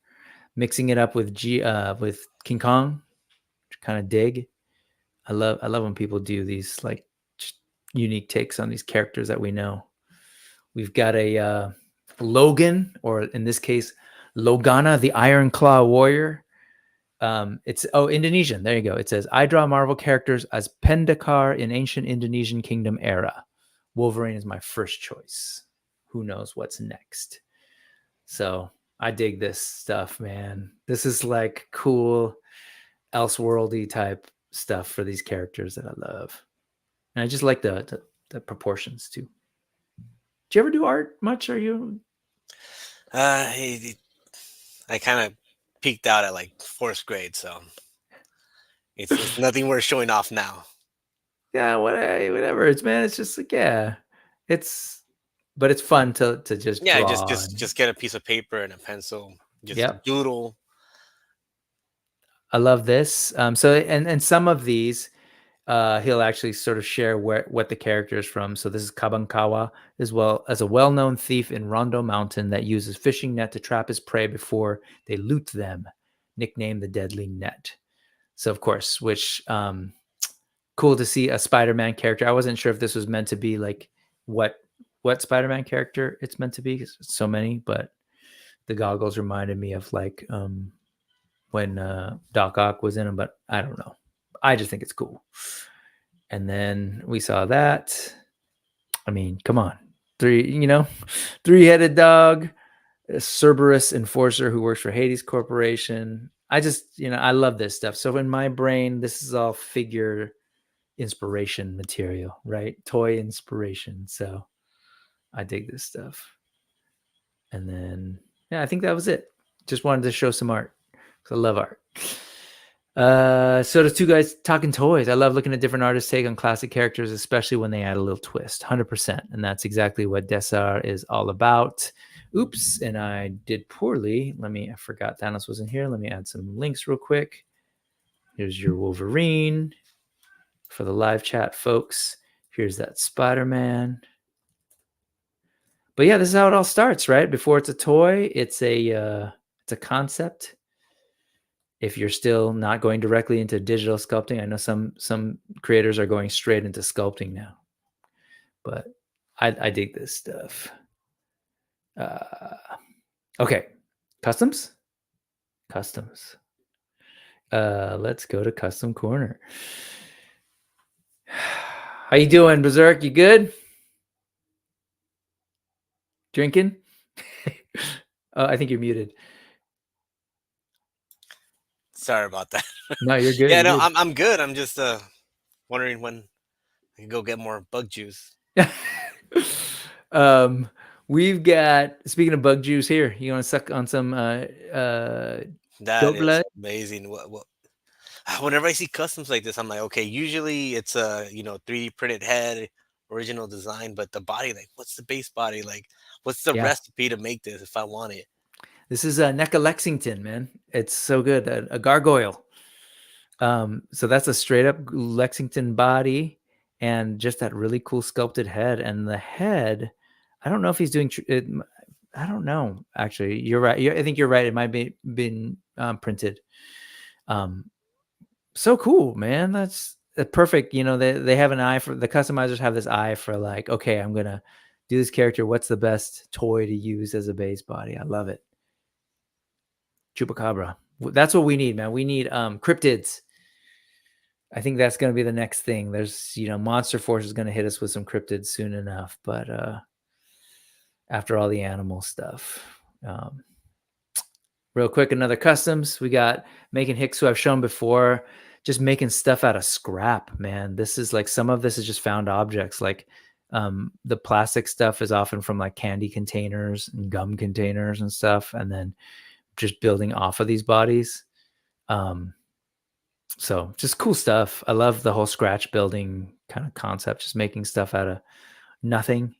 mixing it up with King Kong, kind of dig. I love when people do these like unique takes on these characters that we know. We've got a Logan, or in this case, Logana, the Iron Claw Warrior. It's Indonesian. There you go. It says, I draw Marvel characters as Pendekar in ancient Indonesian kingdom era. Wolverine is my first choice. Who knows what's next? So I dig this stuff, man. This is like cool, elseworldy type stuff for these characters that I love. And I just like the proportions too. Do you ever do art much? Are you? I kind of peaked out at like 4th grade, so it's nothing worth showing off now. Yeah, whatever. It's just like, yeah, but it's fun to just Yeah, draw just get a piece of paper and a pencil, just Yep. doodle. I love this. So and some of these, he'll actually sort of share what the character is from. So this is Kabangkawa, as well as a well-known thief in Rondo Mountain that uses fishing net to trap his prey before they loot them, nicknamed the Deadly Net. So of course, which cool to see a Spider-Man character. I wasn't sure if this was meant to be like what Spider-Man character it's meant to be. So many, but the goggles reminded me of like when Doc Ock was in them, but I don't know. I just think it's cool. And then we saw that. I mean, come on. Three-headed dog, a Cerberus enforcer who works for Hades Corporation. I love this stuff. So in my brain, this is all figure inspiration material, right? Toy inspiration. So I dig this stuff. And then, yeah, I think that was it. Just wanted to show some art because I love art. So does Two Guys Talking Toys. I love looking at different artists' take on classic characters, especially when they add a little twist. 100%. And that's exactly what Desar is all about. Oops, and I did poorly. I forgot Thanos was in here. Let me add some links real quick. Here's your Wolverine for the live chat, folks. Here's that Spider-Man. But yeah, this is how it all starts, right? Before it's a toy, it's a concept. If you're still not going directly into digital sculpting, I know some creators are going straight into sculpting now, but I dig this stuff. Okay, customs. Let's go to Custom Corner. How you doing, Bizerk? You good? Drinking? I think you're muted. Sorry about that. No, you're good. Yeah, no, I'm good. I'm just wondering when I can go get more bug juice. We've got, speaking of bug juice here, you want to suck on some That goat is blood? amazing. Whenever I see customs like this, I'm like, okay, usually it's a 3D printed head, original design, but the body, like, what's the base body? Like, what's the Yeah. recipe to make this if I want it? This is a NECA Lexington, man. It's so good. A gargoyle. So that's a straight up Lexington body and just that really cool sculpted head. And the head, I don't know if he's doing it. I don't know. Actually, you're right. I think you're right. It might be been printed. So cool, man. That's perfect. They have an eye for, the customizers have this eye for like, okay, I'm gonna do this character. What's the best toy to use as a base body? I love it. Chupacabra. That's what we need, man. We need cryptids. I think that's going to be the next thing. There's, Monster Force is going to hit us with some cryptids soon enough. But after all the animal stuff. Real quick, another customs. We got making Hicks, who I've shown before, just making stuff out of scrap, man. This is like, some of this is just found objects. Like the plastic stuff is often from like candy containers and gum containers and stuff. And then just building off of these bodies. So just cool stuff. I love the whole scratch building kind of concept, just making stuff out of nothing.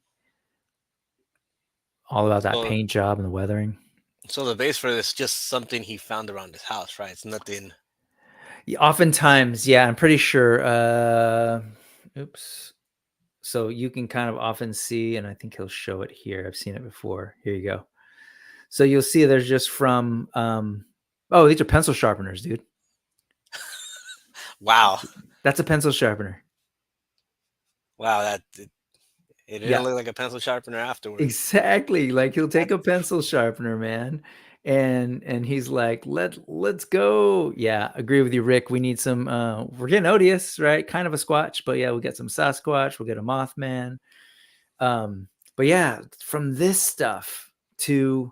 All about that So, paint job and the weathering. so the base for this is just something he found around his house, right? It's nothing. Oftentimes, yeah, I'm pretty sure. Oops. So you can kind of often see, and I think he'll show it here. I've seen it before. Here you go. So you'll see there's just from, oh, these are pencil sharpeners, dude. Wow. That's a pencil sharpener. Wow. It didn't Yeah, look like a pencil sharpener afterwards. exactly. Like he'll take a pencil sharpener, man, and he's like, let's go. Yeah, agree with you, Rick. We need some. We're getting odious, right? Kind of a squatch, but yeah, we'll get some Sasquatch. We'll get a Mothman. But yeah, from this stuff to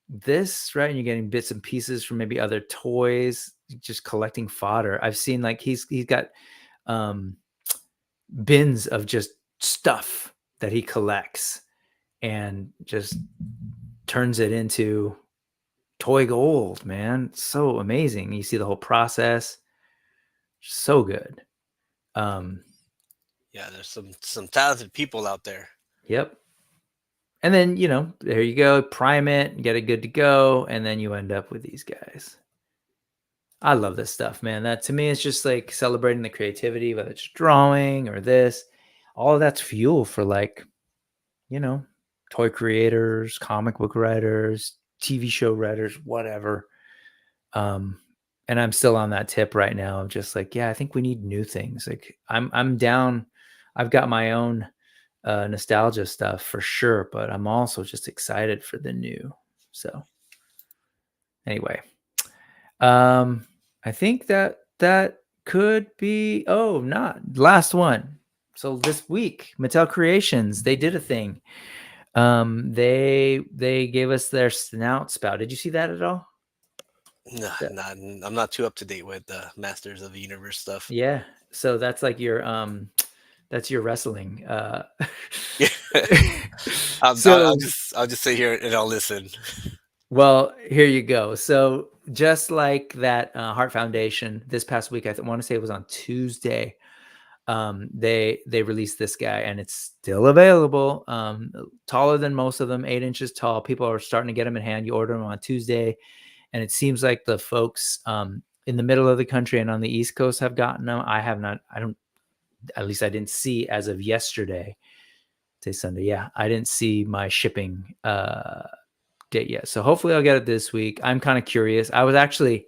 this, right? And you're getting bits and pieces from maybe other toys, just collecting fodder. I've seen like he's got bins of just stuff that he collects and just turns it into toy gold, man. It's so amazing. You see the whole process. So good. Yeah, there's some talented people out there. Yep. And then, there you go, prime it, get it good to go, and then you end up with these guys. I love this stuff, man. That to me is just like celebrating the creativity, whether it's drawing or this. All of that's fuel for like, toy creators, comic book writers, TV show writers, whatever. And I'm still on that tip right now of just like, yeah, I think we need new things. Like I'm down. I've got my own nostalgia stuff for sure, but I'm also just excited for the new. So anyway, I think that could be, not last one. So this week, Mattel Creations, they did a thing. They gave us their snout spout. Did you see that at all? No, I'm not too up to date with the Masters of the Universe stuff. Yeah. So that's like your that's your wrestling. Yeah. So I'll just sit here and I'll listen. well, here you go. So just like that Heart Foundation this past week, I want to say it was on Tuesday. They released this guy and it's still available. Taller than most of them, 8 inches tall. People are starting to get them in hand. You order them on Tuesday, and it seems like the folks in the middle of the country and on the East Coast have gotten them. I have not. I don't. At least I didn't see as of yesterday. Say Sunday. Yeah, I didn't see my shipping date yet. So hopefully I'll get it this week. I'm kind of curious. I was actually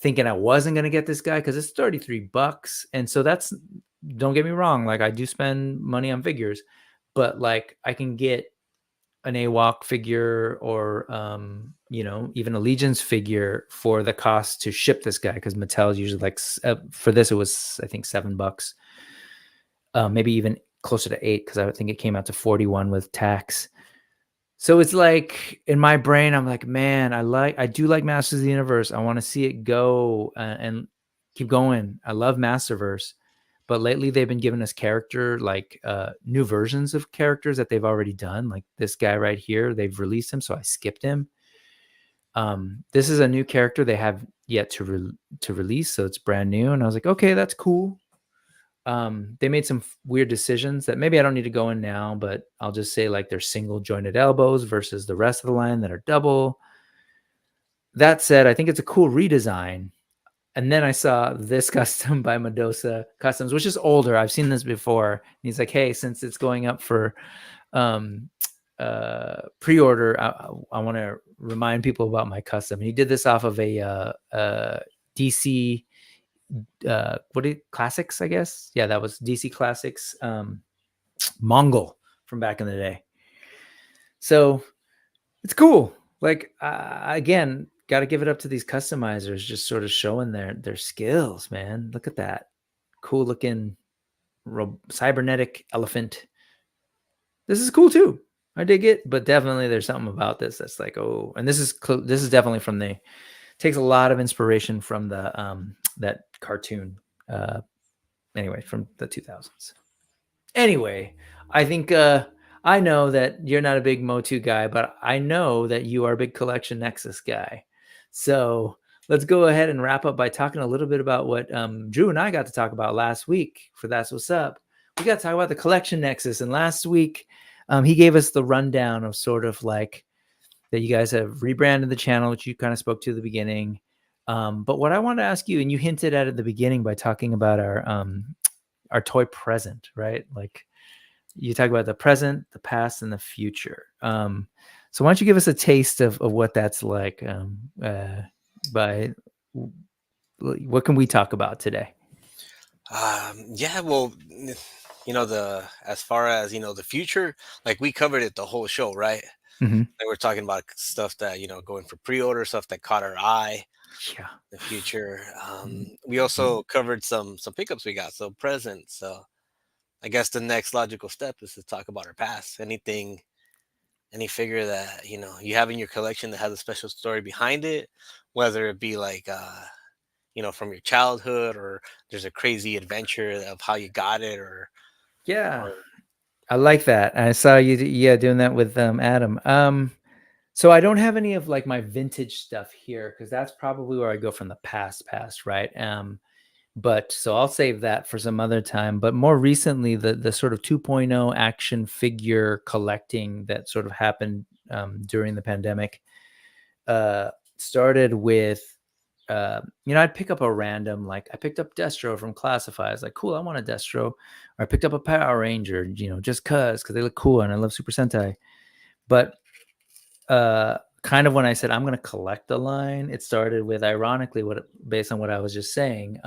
thinking I wasn't going to get this guy because it's $33. And so that's, don't get me wrong. Like I do spend money on figures, but like I can get an AWOC figure or, even a Legion's figure for the cost to ship this guy. Cause Mattel is usually like, for this, it was, I think $7, maybe even closer to 8. Cause I think it came out to 41 with tax. So it's like in my brain, I'm like, man, I do like Masters of the Universe. I want to see it go and keep going. I love Masterverse, but lately they've been giving us new versions of characters that they've already done. Like this guy right here, they've released him, so I skipped him. This is a new character they have yet to release, so it's brand new. And I was like, okay, that's cool. They made some weird decisions that maybe I don't need to go in now, but I'll just say like they're single jointed elbows versus the rest of the line that are double. That said, I think it's a cool redesign. And then I saw this custom by Medosa Customs, which is older. I've seen this before. And he's like, hey, since it's going up for pre-order, I want to remind people about my custom. And he did this off of a DC Classics, I guess. Yeah, that was DC Classics Mongol from back in the day. So it's cool. Like again, got to give it up to these customizers, just sort of showing their skills, man. Look at that cool looking cybernetic elephant. This is cool too. I dig it, but definitely there's something about this that's like, oh, and this is definitely from takes a lot of inspiration from the that cartoon anyway from the 2000s. Anyway, I think I know that you're not a big Motu guy, but I know that you are a big Collection Nexus guy. So let's go ahead and wrap up by talking a little bit about what Drew and I got to talk about last week for That's What's Up. We got to talk about the Collection Nexus. And last week, he gave us the rundown of sort of like that you guys have rebranded the channel, which you kind of spoke to at the beginning. But what I want to ask you, and you hinted at the beginning by talking about our toy present, right? Like you talk about the present, the past, and the future. So why don't you give us a taste of what that's like by what can we talk about today? Yeah, well, as far as the future, like we covered it the whole show, right? Mm-hmm. Like we're talking about stuff that going for pre-order, stuff that caught our eye, Yeah. the future. Mm-hmm. We also covered some pickups we got, so present. So I guess the next logical step is to talk about our past. Any figure that you have in your collection that has a special story behind it, whether it be like from your childhood, or there's a crazy adventure of how you got it, Yeah. or I like that. I saw you, doing that with Adam. So I don't have any of like my vintage stuff here because that's probably where I go from the past, right? But so I'll save that for some other time. But more recently, the sort of 2.0 action figure collecting that sort of happened during the pandemic started with I'd pick up a random, like I picked up Destro from Classifieds, like cool, I want a Destro. Or I picked up a Power Ranger, just because they look cool and I love Super Sentai. But kind of when I said I'm going to collect the line, it started with, ironically, based on what I was just saying,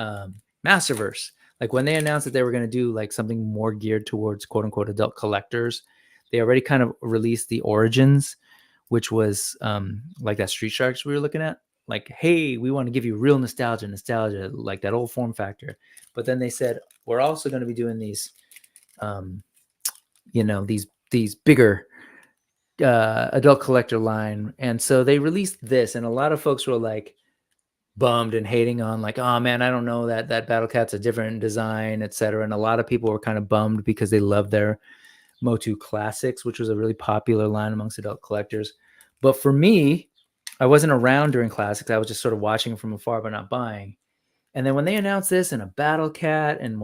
Masterverse. Like when they announced that they were going to do like something more geared towards quote unquote adult collectors, they already kind of released the Origins, which was like that Street Sharks we were looking at. Like, hey, we want to give you real nostalgia, like that old form factor. But then they said, we're also going to be doing these, these bigger adult collector line. And so they released this, and a lot of folks were like bummed and hating on like, oh man, I don't know, that Battle Cat's a different design, etc. And a lot of people were kind of bummed because they loved their Motu Classics, which was a really popular line amongst adult collectors. But for me, I wasn't around during Classics. I was just sort of watching from afar but not buying. And then when they announced this and a Battle Cat, and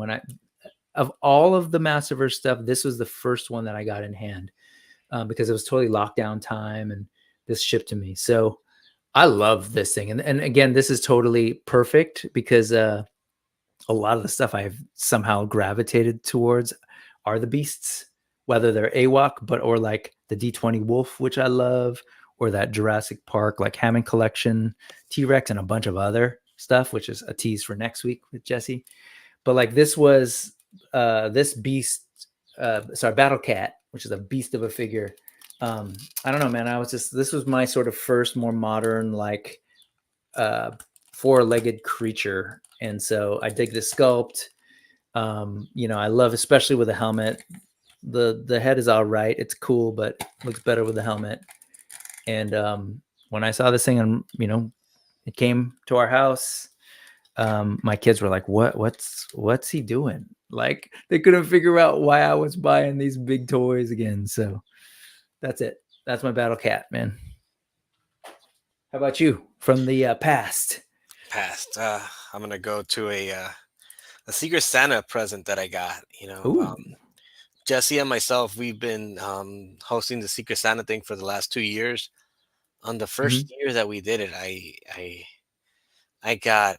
of all of the Masterverse stuff, this was the first one that I got in hand. Because it was totally lockdown time and this shipped to me. So I love this thing. And again, this is totally perfect because a lot of the stuff I've somehow gravitated towards are the beasts, whether they're AWOC, or like the D20 Wolf, which I love, or that Jurassic Park, like Hammond Collection, T-Rex, and a bunch of other stuff, which is a tease for next week with Jesse. But like this was this beast, Battle Cat, which is a beast of a figure. I don't know, man. This was my sort of first more modern, like four-legged creature. And so I dig the sculpt. I love, especially with a helmet. The head is all right. It's cool, but looks better with the helmet. And when I saw this thing, and it came to our house, my kids were like, what's he doing? Like they couldn't figure out why I was buying these big toys again. So that's it. That's my Battle Cat, man. How about you from the past? I'm gonna go to a Secret Santa present that I got. Ooh. Jesse and myself, we've been hosting the Secret Santa thing for the last 2 years. On the first year that we did it, I got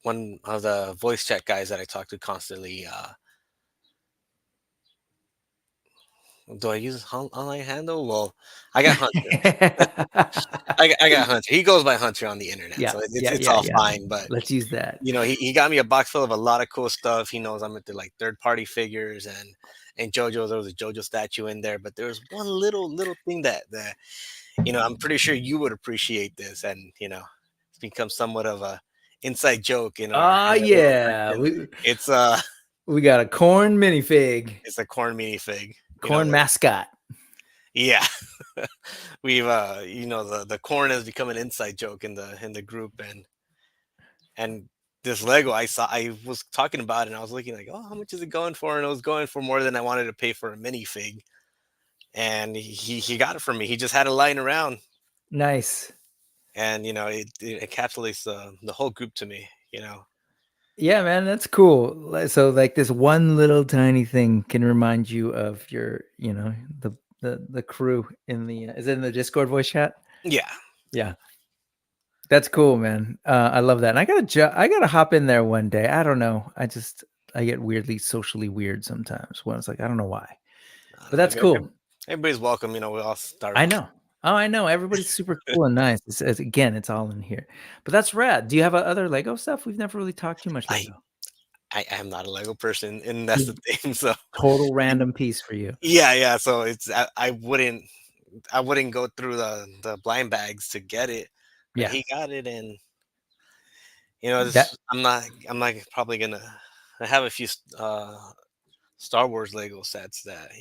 one of the voice chat guys that I talk to constantly. Do I use online handle? Well, I got Hunter. I got Hunter. He goes by Hunter on the internet, so it's all fine. But let's use that. He got me a box full of a lot of cool stuff. He knows I'm into like third-party figures and Jojo. There was a Jojo statue in there, but there was one little thing that I'm pretty sure you would appreciate this, and it's become somewhat of a inside joke in our yeah, it's we got a corn minifig. It's a corn minifig, corn mascot. Yeah. We've the corn has become an inside joke in the group, and this Lego I was talking about it, and I was looking like, oh, how much is it going for? And it was going for more than I wanted to pay for a minifig. And he got it for me. He just had it lying around. Nice. and it encapsulates the whole group to me. Yeah, man, that's cool. So like this one little tiny thing can remind you of your, the crew in the is it in the Discord voice chat? Yeah. Yeah. That's cool, man. I love that. And I gotta hop in there one day. I don't know. I get weirdly socially weird sometimes when it's like, I don't know why. But that's cool. Everybody's welcome. We all start. I know. Oh, I know. Everybody's super cool and nice. Again, it's all in here. But that's rad. Do you have other Lego stuff? We've never really talked too much I Lego. I am not a Lego person, and that's the thing. So Total random piece for you. yeah. So I wouldn't go through the blind bags to get it, but Yeah. he got it, and That I'm not probably gonna. I have a few Star Wars Lego sets that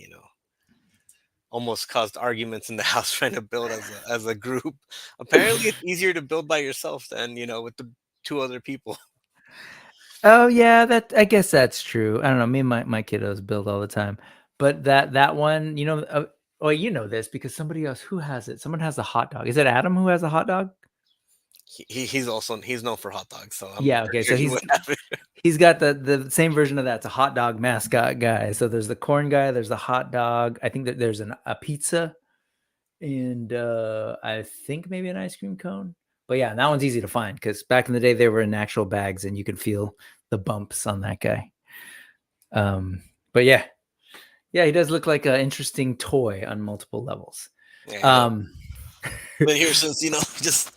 almost caused arguments in the house trying to build as a group. Apparently, it's easier to build by yourself than with the two other people. Oh yeah, I guess that's true. I don't know. Me and my kiddos build all the time, but that one, well, you know this because somebody else who has it. Someone has a hot dog. Is it Adam who has a hot dog? He's known for hot dogs, so I'm Yeah. pretty Okay. sure So he would have it. he's got the same version of that. It's a hot dog mascot guy. So there's the corn guy. There's the hot dog. I think that there's a pizza, and I think maybe an ice cream cone. But yeah, that one's easy to find because back in the day they were in actual bags, and you could feel the bumps on that guy. But yeah, he does look like an interesting toy on multiple levels. Yeah, been here since just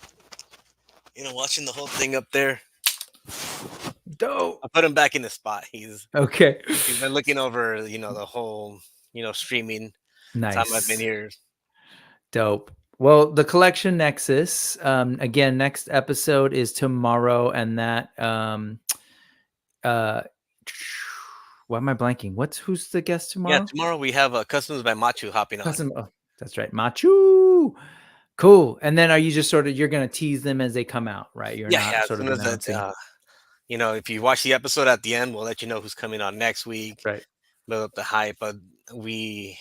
watching the whole thing up there. Dope. I put him back in the spot. He's Okay. been looking over the whole streaming time I've been Nice. here. Dope. Well, the Collection Nexus. Again, next episode is tomorrow, and that why am I blanking? Who's the guest tomorrow? Yeah, tomorrow we have Customs by Machu hopping on. Oh, that's right, Machu. Cool. And then are you just you're gonna tease them as they come out, right? You're not As sort of soon as announcing. that, if you watch the episode at the end, we'll let you know who's coming on next week. Right. Build up the hype, but we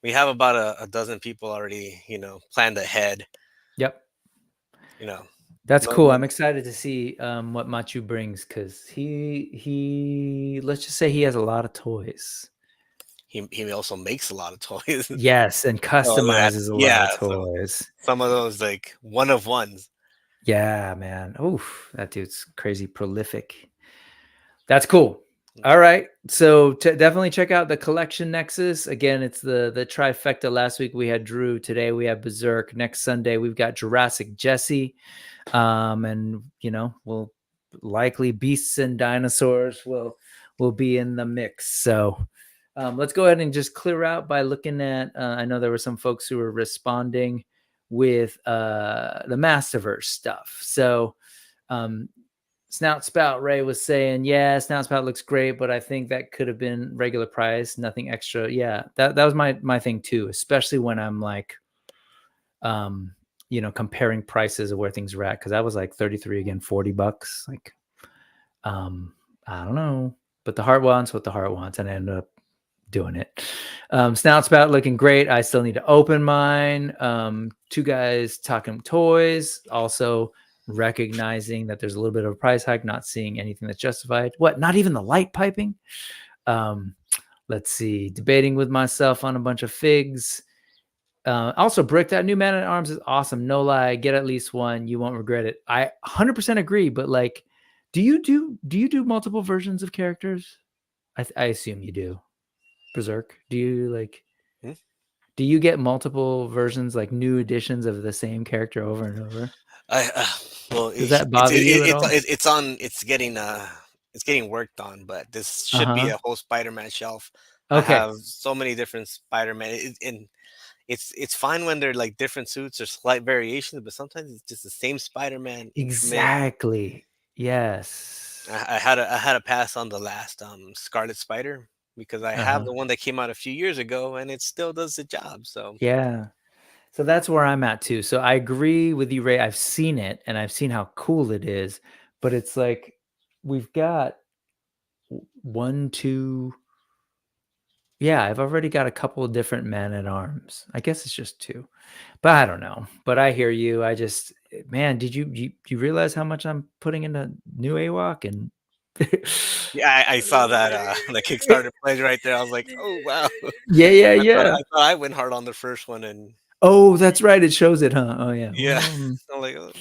have about a dozen people already, planned ahead. Yep. That's No, cool. I'm excited to see what Machu brings because he let's just say he has a lot of toys. He also makes a lot of toys. Yes, and customizes a lot of toys. So some of those like one of ones. Yeah, man. Oof, that dude's crazy prolific. That's cool. All right. So definitely check out the Collection Nexus. Again, it's the trifecta. Last week we had Drew. Today we have Bizerk. Next Sunday we've got Jurassic Jesse. And we'll likely Beasts and Dinosaurs will be in the mix. So let's go ahead and just clear out by looking at I know there were some folks who were responding with the Masterverse stuff. So Snout Spout Ray was saying, yeah, Snout Spout looks great, but I think that could have been regular price, nothing extra. Yeah, that was my thing too, especially when I'm like comparing prices of where things are at, because I was like 33 again, $40. Like, I don't know, but the heart wants what the heart wants, and I ended up doing it. Snout Spout looking great. I still need to open mine. Two guys talking toys, also recognizing that there's a little bit of a price hike, not seeing anything that's justified. What? Not even the light piping? Let's see. Debating with myself on a bunch of figs. Also, Brick, that new Man at Arms is awesome. No lie, get at least one. You won't regret it. I 100% agree. But like, do you do multiple versions of characters? I assume you do. Berserk. Do you like? Do you get multiple versions, like new editions of the same character over and over? Does that bother you at all? It's getting worked on, but this should be a whole Spider-Man shelf. Okay. I have so many different Spider-Man, and it's fine when they're like different suits or slight variations, but sometimes it's just the same Spider-Man. Exactly. Yes. I had a pass on the last Scarlet Spider because I have the one that came out a few years ago, and it still does the job. So yeah. So that's where I'm at too. So I agree with you, Ray. I've seen it and I've seen how cool it is, but it's like we've got 1, 2, Yeah, I've already got a couple of different men-at-arms. I guess it's just 2. But I don't know. But I hear you. I just man, did you realize how much I'm putting into new AWOC and Yeah, I saw that the Kickstarter pledge right there. I was like, oh wow. Yeah, yeah, I yeah. thought I went hard on the first one, and Oh, that's right. It shows it, huh? Oh yeah. yeah, Well, I'm like, oh.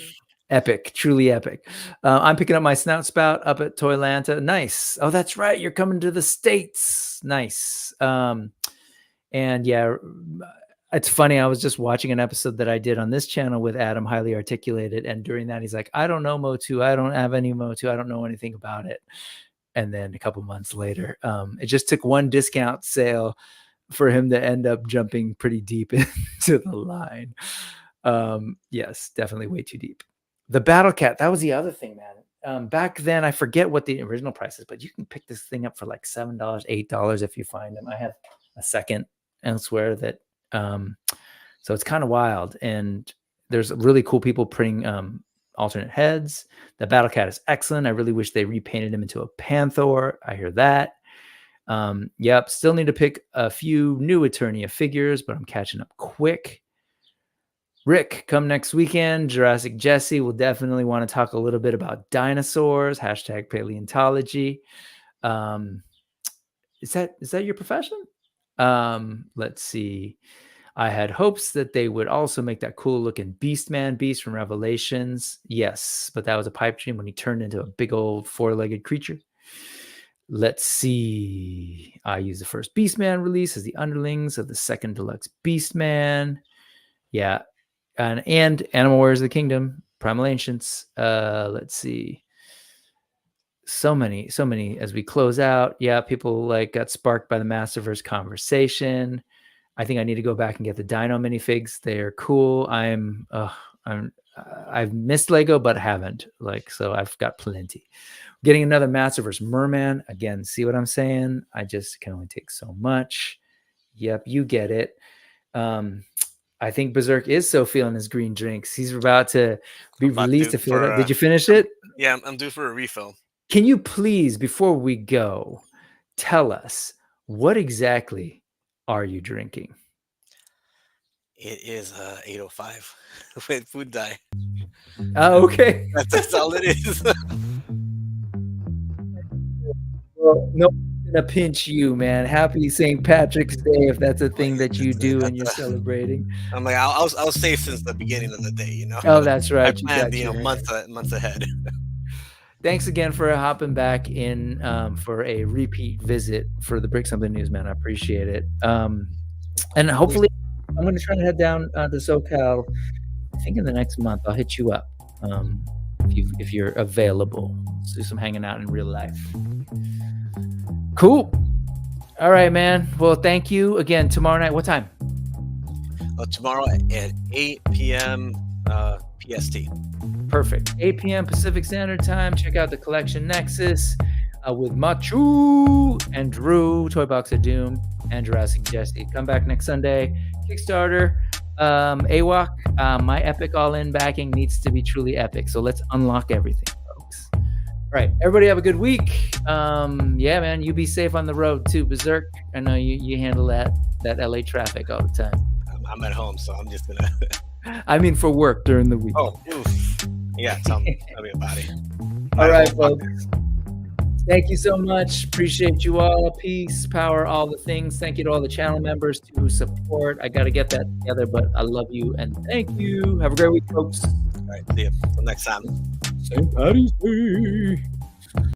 epic, truly epic. I'm picking up my Snout Spout up at Toylanta. Nice. Oh, that's right. You're coming to the States. Nice. And yeah, it's funny. I was just watching an episode that I did on this channel with Adam, Highly Articulated. And during that, he's like, I don't know Motu. I don't have any Motu. I don't know anything about it. And then a couple months later, it just took one discount sale for him to end up jumping pretty deep into the line. Yes, definitely way too deep. The Battle Cat, that was the other thing, man. Back then, I forget what the original price is, but you can pick this thing up for like $7, $8 if you find them. I have a second elsewhere that so it's kind of wild, and there's really cool people printing alternate heads. The Battle Cat is excellent. I really wish they repainted him into a Panther. I hear that. Yep, still need to pick a few new Eternia figures, but I'm catching up quick. Rick, come next weekend. Jurassic Jesse will definitely want to talk a little bit about dinosaurs. # paleontology. Is that your profession? Let's see. I had hopes that they would also make that cool looking Beastman beast from Revelations. Yes, but that was a pipe dream when he turned into a big old 4-legged creature. Let's see. I used the first Beastman release as the underlings of the second deluxe Beastman. Yeah. And Animal Warriors of the Kingdom, Primal Ancients. Let's see. So many as we close out. Yeah, people like got sparked by the Masterverse conversation. I think I need to go back and get the Dino minifigs. They're cool. I've missed Lego, but haven't. So I've got plenty. Getting another Masterverse Merman. Again, see what I'm saying? I just can only take so much. Yep, you get it. I think Bizerk is so feeling his green drinks. He's about to be released to fill it up. Did you finish it? Yeah, I'm due for a refill. Can you please, before we go, tell us what exactly are you drinking? It is 805 with food dye. Oh, okay. That's all it is. Well, no one's gonna pinch you, man. Happy St. Patrick's Day if that's a thing that you do and you're celebrating. I'm like, I was safe since the beginning of the day, you know. Oh, that's right. I planned, months ahead. Thanks again for hopping back in for a repeat visit for the Brick Something News, man. I appreciate it. And hopefully, I'm going to try to head down to SoCal. I think in the next month, I'll hit you up if you're available. Let's do some hanging out in real life. Cool. All right, man. Well, thank you again. Tomorrow night, what time? Tomorrow at 8 p.m. PST. Perfect. 8 p.m. Pacific Standard Time. Check out the Collection Nexus with Machu and Drew, Toy Box of Doom, and Jurassic Jesse. Come back next Sunday. Kickstarter, AWOC. My epic all-in backing needs to be truly epic. So let's unlock everything, folks. All right. Everybody have a good week. Yeah, man. You be safe on the road too, Bizerk. I know you handle that LA traffic all the time. I'm at home, so I'm just gonna. I mean, for work during the week. Oh, oof. Yeah, tell me about it. All right, folks. Thank you so much. Appreciate you all. Peace, power, all the things. Thank you to all the channel members who support. I got to get that together, but I love you and thank you. Have a great week, folks. All right, see you. Until next time. St. Patty's Day.